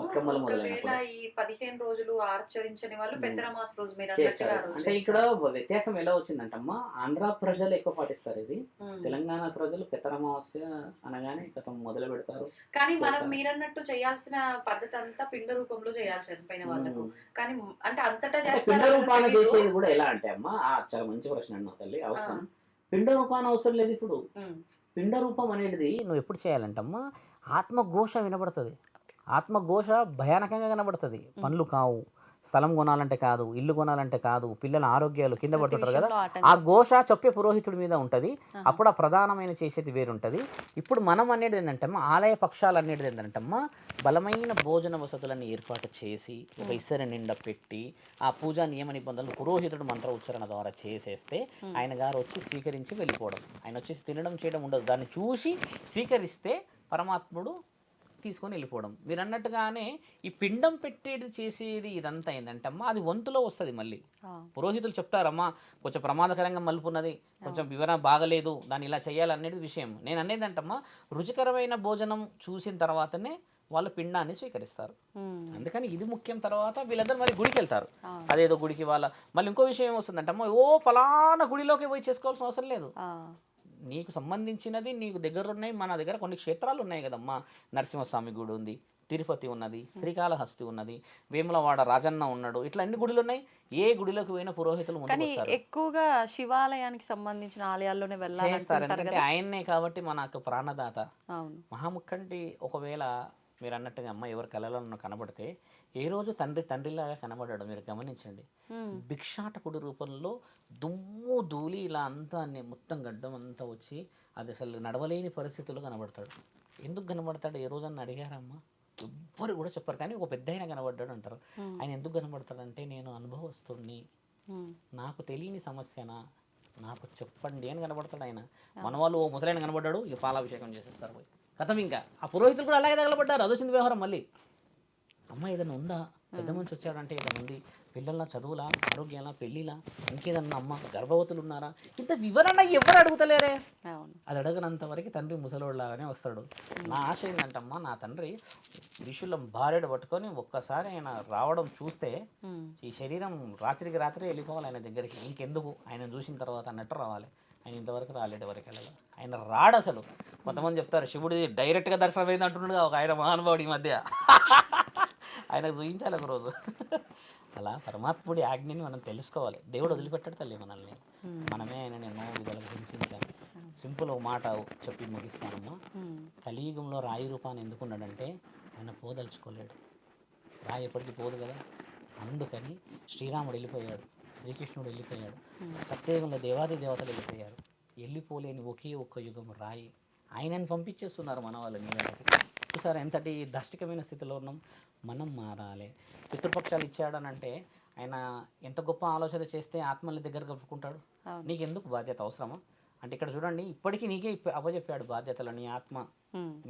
ఒకవేళ ఈ 15 రోజులు ఆచరించని వాళ్ళు పెద్దరమాస రోజు మీరు చేస్తారు. అంటే ఇక్కడ వ్యత్యాసం ఎలా వచ్చిందంటమ్మా, ఆంధ్ర ప్రజలు ఎక్కువ పాటిస్తారు ఇది, తెలంగాణ ప్రజలు పెద్దరమావాస్య అనగానే మొదలు పెడతారు. కానీ మనం మీరన్నట్టు చేయాల్సిన పద్ధతి అంతా పిండ రూపంలో చేయాలి చనిపోయిన వాళ్ళకు. కానీ అంటే అంతటా పిండ రూపాన చేసేది కూడా ఎలా అంటే అమ్మా, చాలా మంచి ప్రశ్న అన్నావు తల్లి. అవసరం పిండ రూపాన అవసరం లేదు. ఇప్పుడు పిండ రూపం అనేది నువ్వు ఎప్పుడు చేయాలంటమ్మా, ఆత్మఘోష వినబడుతుంది. ఆత్మఘోష భయానకంగా కనబడుతుంది. పనులు కావు, స్థలం కొనాలంటే కాదు, ఇల్లు కొనాలంటే కాదు, పిల్లల ఆరోగ్యాలు కింద పడుతుంటారు కదా, ఆ ఘోష చెప్పే పురోహితుడి మీద ఉంటుంది. అప్పుడు ఆ ప్రధానమైన చేసేది వేరుంటుంది. ఇప్పుడు మనం అనేది ఏంటంటమ్మా, ఆలయ పక్షాలు అనేది ఏంటంటమ్మా, బలమైన భోజన వసతులను ఏర్పాటు చేసి ఒక ఇసరి నిండా పెట్టి ఆ పూజా నియమ నిబంధనలు పురోహితుడు మంత్ర ఉచ్చారణ ద్వారా చేసేస్తే ఆయన గారు వచ్చి స్వీకరించి వెళ్ళిపోవడం. ఆయన వచ్చేసి తినడం చేయడం ఉండదు, దాన్ని చూసి స్వీకరిస్తే పరమాత్ముడు తీసుకొని వెళ్ళిపోవడం. మీరు అన్నట్టుగానే ఈ పిండం పెట్టేది చేసేది ఇదంతా ఏంటంటమ్మా, అది వంతులో వస్తుంది. మళ్ళీ పురోహితులు చెప్తారమ్మా, కొంచెం ప్రమాదకరంగా మలుపున్నది, కొంచెం వివరణ బాగలేదు, దాన్ని ఇలా చేయాలనేది విషయం. నేను అనేది అంటమ్మా, రుచికరమైన భోజనం చూసిన తర్వాతనే వాళ్ళు పిండాన్ని స్వీకరిస్తారు. అందుకని ఇది ముఖ్యం. తర్వాత వీళ్ళందరూ మరి గుడికి వెళ్తారు, అదేదో గుడికి వాళ్ళ మళ్ళీ ఇంకో విషయం ఏమొస్తుందంటమ్మా, ఓ ఫలానా గుడిలోకి పోయి చేసుకోవాల్సిన అవసరం లేదు. నీకు సంబంధించినది నీకు దగ్గర ఉన్నాయి. మన దగ్గర కొన్ని క్షేత్రాలు ఉన్నాయి కదమ్మా, నరసింహస్వామి గుడి ఉంది, తిరుపతి ఉన్నది, శ్రీకాళహస్తి ఉన్నది, వేములవాడ రాజన్న ఉన్నాడు, ఇట్లా అన్ని గుడులు ఉన్నాయి. ఏ గుడిలోకి పోయిన పురోహితులు ఎక్కువగా శివాలయానికి సంబంధించిన ఆలయాల్లోనే వెళ్ళారు, ఎందుకంటే ఆయన్నే కాబట్టి మనకు ప్రాణదాత. మహాముఖంటి ఒకవేళ మీరు అన్నట్టుగా అమ్మ ఎవరి కళలను కనబడితే ఏ రోజు తండ్రిలాగా కనబడ్డాడు మీరు గమనించండి. భిక్షాటకుడి రూపంలో దుమ్ము ధూళి ఇలా అంతా మొత్తం గడ్డం అంతా వచ్చి అది అసలు నడవలేని పరిస్థితుల్లో కనబడతాడు. ఎందుకు కనబడతాడు ఏ రోజన్నా అడిగారమ్మా? ఎవ్వరు కూడా చెప్పారు, కానీ ఒక పెద్ద ఆయన కనబడ్డాడు అంటారు. ఆయన ఎందుకు కనబడతాడంటే, నేను అనుభవస్తుడిని, నాకు తెలియని సమస్యనా, నాకు చెప్పండి అని కనబడతాడు ఆయన. మన వాళ్ళు ఓ ముసలైన కనబడ్డాడు, ఇక పాలాభిషేకం చేసేస్తారు పోయి కథం. ఇంకా ఆ పురోహితులు కూడా అలాగే తగలబడ్డారు. అది వచ్చింది వ్యవహారం. మళ్ళీ అమ్మ ఏదైనా ఉందా, పెద్ద మనిషి వచ్చాడంటే ఏదైనా ఉంది, పిల్లల చదువులా, ఆరోగ్యాలా, పెళ్ళిలా, ఇంకేదన్నా అమ్మ గర్భవతులు ఉన్నారా, ఇంత వివరణ ఎవరు అడుగుతలేరే. అది అడగనంత వరకు తండ్రి ముసలోళ్ళలాగానే వస్తాడు. నా ఆశ ఏంటంటమ్మా, నా తండ్రి విషుల భార్యడు పట్టుకొని ఒక్కసారి ఆయన రావడం చూస్తే ఈ శరీరం రాత్రికి రాత్రి వెళ్ళిపోవాలి ఆయన దగ్గరికి. ఇంకెందుకు ఆయన చూసిన తర్వాత అన్నట్టు రావాలి. ఆయన ఇంతవరకు రాలేడు, వరకు వెళ్ళాలి. ఆయన రాడు అసలు. కొంతమంది చెప్తారు శివుడి డైరెక్ట్గా దర్శనం అయింది అంటున్నాడు ఒక ఆయన మహానుభావుడు ఈ మధ్య. ఆయనకు చూపించాలి ఒకరోజు. అలా పరమాత్ముడి ఆజ్ఞని మనం తెలుసుకోవాలి. దేవుడు వదిలిపెట్టాడు తల్లి మనల్ని, మనమే ఆయన ఎన్నో విధాలుగా హింసించాము. సింపుల్ ఒక మాట చెప్పి ముగిస్తానమ్మా. కలియుగంలో రాయి రూపాన్ని ఎందుకున్నాడంటే ఆయన పోదలుచుకోలేడు. రాయి ఎప్పటికీ పోదు కదా, అందుకని శ్రీరాముడు వెళ్ళిపోయాడు, శ్రీకృష్ణుడు వెళ్ళిపోయాడు, సత్యయుగంలో దేవాది దేవతలు వెళ్ళిపోయారు. వెళ్ళిపోలేని ఒకే ఒక్క యుగం రాయి. ఆయనని పంపించేస్తున్నారు మన వాళ్ళని. చూసారా ఎంతటి దాష్టికమైన స్థితిలో ఉన్నాం. మనం మారాలి. పితృపక్షాలు ఇచ్చాడనంటే ఆయన ఎంత గొప్ప ఆలోచన చేస్తే ఆత్మల్ని దగ్గర కలుపుకుంటాడు. నీకెందుకు బాధ్యత అవసరమా అంటే ఇక్కడ చూడండి, ఇప్పటికీ నీకే అప్పచెప్పాడు బాధ్యతలు. నీ ఆత్మ,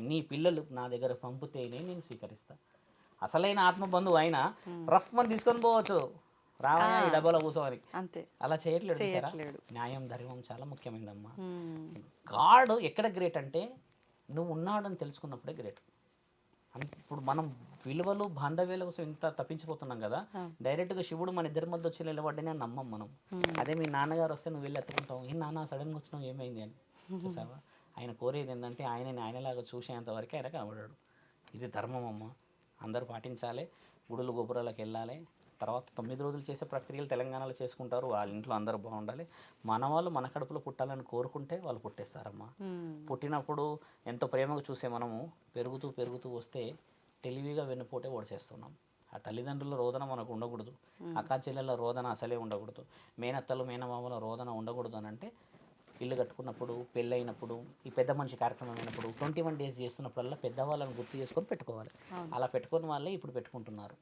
నీ పిల్లలు నా దగ్గర పంపితేనే నేను స్వీకరిస్తా. అసలైన ఆత్మ బంధువు ఆయన రఫ్ మనం తీసుకొని పోవచ్చు, రావయ్యా ఈ డబ్బాలో కూర్చోవాలి, అంతే. అలా చేయట్లేదు. న్యాయం ధర్మం చాలా ముఖ్యమైనదమ్మా. గాడ్ ఎక్కడ గ్రేట్ అంటే నువ్వు ఉన్నాడని తెలుసుకున్నప్పుడే గ్రేట్. ఇప్పుడు మనం విలువలు బాంధవ్యాల కోసం ఇంత తప్పించిపోతున్నాం కదా, డైరెక్ట్గా శివుడు మన ఇద్దరి మధ్య వచ్చి నిలబడ్డని నమ్మం మనం. అదే మీ నాన్నగారు వస్తే నువ్వు వెళ్ళి ఎత్తుకుంటావు, ఈ నాన్న సడన్గా వచ్చినావు ఏమైంది అని. చూసావా, ఆయన కోరేది ఏంటంటే ఆయనలాగా చూసేంత వరకే ఆయన కనబడాడు. ఇది ధర్మం అమ్మ, అందరూ పాటించాలి. గుడులు గోపురాలకు వెళ్ళాలి. తర్వాత 9 రోజులు చేసే ప్రక్రియలు తెలంగాణలో చేసుకుంటారు. వాళ్ళ ఇంట్లో అందరూ బాగుండాలి. మన వాళ్ళు మన కడుపులో పుట్టాలని కోరుకుంటే వాళ్ళు పుట్టేస్తారమ్మా. పుట్టినప్పుడు ఎంతో ప్రేమగా చూసే మనము పెరుగుతూ పెరుగుతూ వస్తే తెలివిగా వెన్నుపోటే ఓడిచేస్తున్నాం. ఆ తల్లిదండ్రుల రోదన మనకు ఉండకూడదు, అక్కా చెల్లెళ్ళ రోదన అసలే ఉండకూడదు, మేనత్తలు మేనమామల రోదన ఉండకూడదు. అని అంటే ఇల్లు కట్టుకున్నప్పుడు, పెళ్ళైనప్పుడు, ఈ పెద్ద మనిషి కార్యక్రమం అయినప్పుడు 21 days చేస్తున్నప్పుడల్లా పెద్దవాళ్ళని గుర్తు చేసుకొని పెట్టుకోవాలి. అలా పెట్టుకుని వాళ్ళే ఇప్పుడు పెట్టుకుంటున్నారు.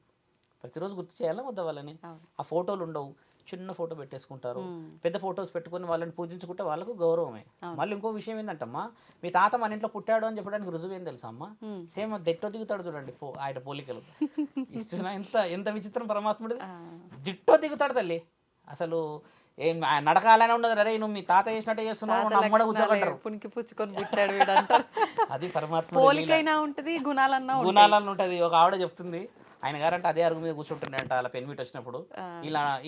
ప్రతిరోజు గుర్తు చేయాలా వద్ద వాళ్ళని. ఆ ఫోటోలు ఉండవు, చిన్న ఫోటో పెట్టేసుకుంటారు. పెద్ద ఫోటోస్ పెట్టుకుని వాళ్ళని పూజించుకుంటే వాళ్ళకు గౌరవమే. మళ్ళీ ఇంకో విషయం ఏంటంటమ్మా, మీ తాత మన ఇంట్లో పుట్టాడు అని చెప్పడానికి రుజువు ఏం తెలుసా అమ్మా? సేమ్ దిట్టో దిగుతాడు చూడండి ఆయన పోలికలు. ఎంత విచిత్రం పరమాత్ముడు, దిట్టో దిగుతాడు తల్లి. అసలు ఏం నడకాలనే ఉండదు. అరే నువ్వు మీ తాత చేసినట్టే చేస్తున్నావు, కూర్చోగలరు, పుచ్చుకొని పుట్టాడు వీడంటారు. అది పరమాత్మ పోలికైనా ఉంటది, గుణాలన్నా ఉంటది. ఒక ఆవిడ చెప్తుంది, ఆయన గారంటే అదే అరుగు మీద కూర్చుంటుండే అలా పెన్ మీట్ వచ్చినప్పుడు.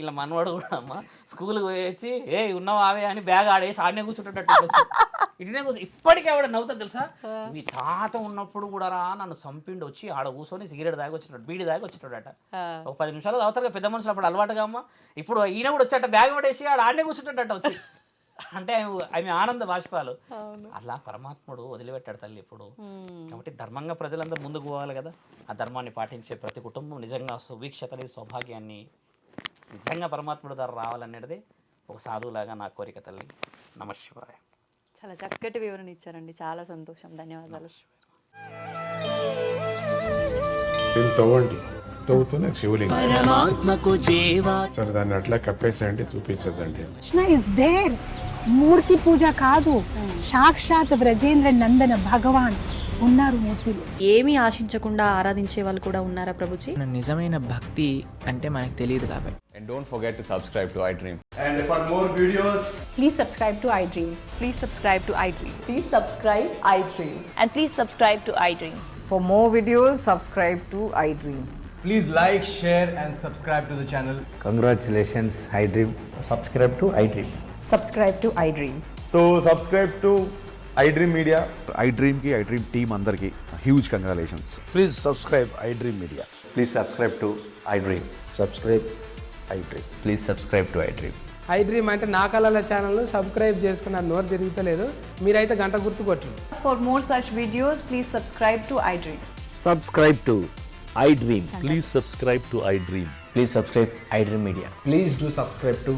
ఇలా మనవాడు కూడా అమ్మ స్కూల్కి పోయేసి ఉన్నావు ఆవే అని బ్యాగ్ ఆడేసి ఆడనే కూర్చుంటుంటట్టు ఇటునే ఇప్పటికీ ఆవిడ నవ్వుతుంది తెలుసా. మీ తాత ఉన్నప్పుడు కూడా రా నన్ను చంపిండి వచ్చి ఆడ కూర్చొని సిగరెట్ దాగి వచ్చినాడు, బీడి దాగి వచ్చినాడట. ఒక 10 నిమిషాలు తాగుతారు పెద్ద మనుషులు అప్పుడు అలవాటుగా అమ్మ. ఇప్పుడు ఈయన కూడా వచ్చాట బ్యాగ్ పడేసి ఆడ ఆడనే కూర్చుంటాడట వచ్చి. అంటే ఆమె ఆనంద బాష్పాలు. అలా పరమాత్ముడు వదిలిపెట్టాడు తల్లి ఇప్పుడు. కాబట్టి ధర్మంగా ప్రజలందరూ ముందుకు పోవాలి కదా. ఆ ధర్మాన్ని పాటించే ప్రతి కుటుంబం నిజంగా సుభిక్షతని, సౌభాగ్యాన్ని నిజంగా పరమాత్ముడు ద్వారా రావాలనేది ఒక సాధువులాగా నా కోరిక తల్లి. నమశివాయ. చాలా చక్కటి వివరణ ఇచ్చారండి, చాలా సంతోషం, ధన్యవాదాలు. తవ్వండి, తవ్వుతూనే శివలింగం సరే దాన్ని అట్లా కప్పేసేయండి, చూపించదండి. Krishna is there. మూర్తి పూజ కాదు, సాక్షాత్ బ్రజేంద్ర నందన భగవాన్ ఉన్నారు మూర్తిలో. ఏమీ ఆశించకుండా ఆరాధించే వాళ్ళు కూడా ఉన్నారా ప్రభుజీ? నిజమైన భక్తి అంటే మనకు తెలియదు కాబట్టి. And don't forget to subscribe to iDream. And for more videos, please subscribe to iDream. Please subscribe to iDream. Please subscribe iDream. And please subscribe to iDream. For more videos, subscribe to iDream. please like, share and subscribe to the channel. Congratulations, iDream. Subscribe to iDream. Subscribe to iDream. So subscribe to iDream Media. iDream ki iDream team andarki huge congratulations. Please subscribe iDream Media. Please subscribe to iDream. Subscribe iDream. Please subscribe to iDream. iDream అంటే నా కళల channel subscribe చేసుకున్న నోరు తిరుగుతలేదు, మీరైతే గంట గుర్తు కొట్టండి. For more such videos, please subscribe to iDream. Subscribe to iDream. Please subscribe to iDream. Please subscribe iDream Media. Please do subscribe to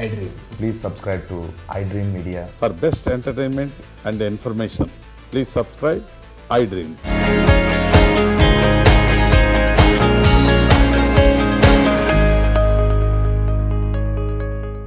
iDream. Please subscribe to iDream Media. For best entertainment and information, please subscribe iDream.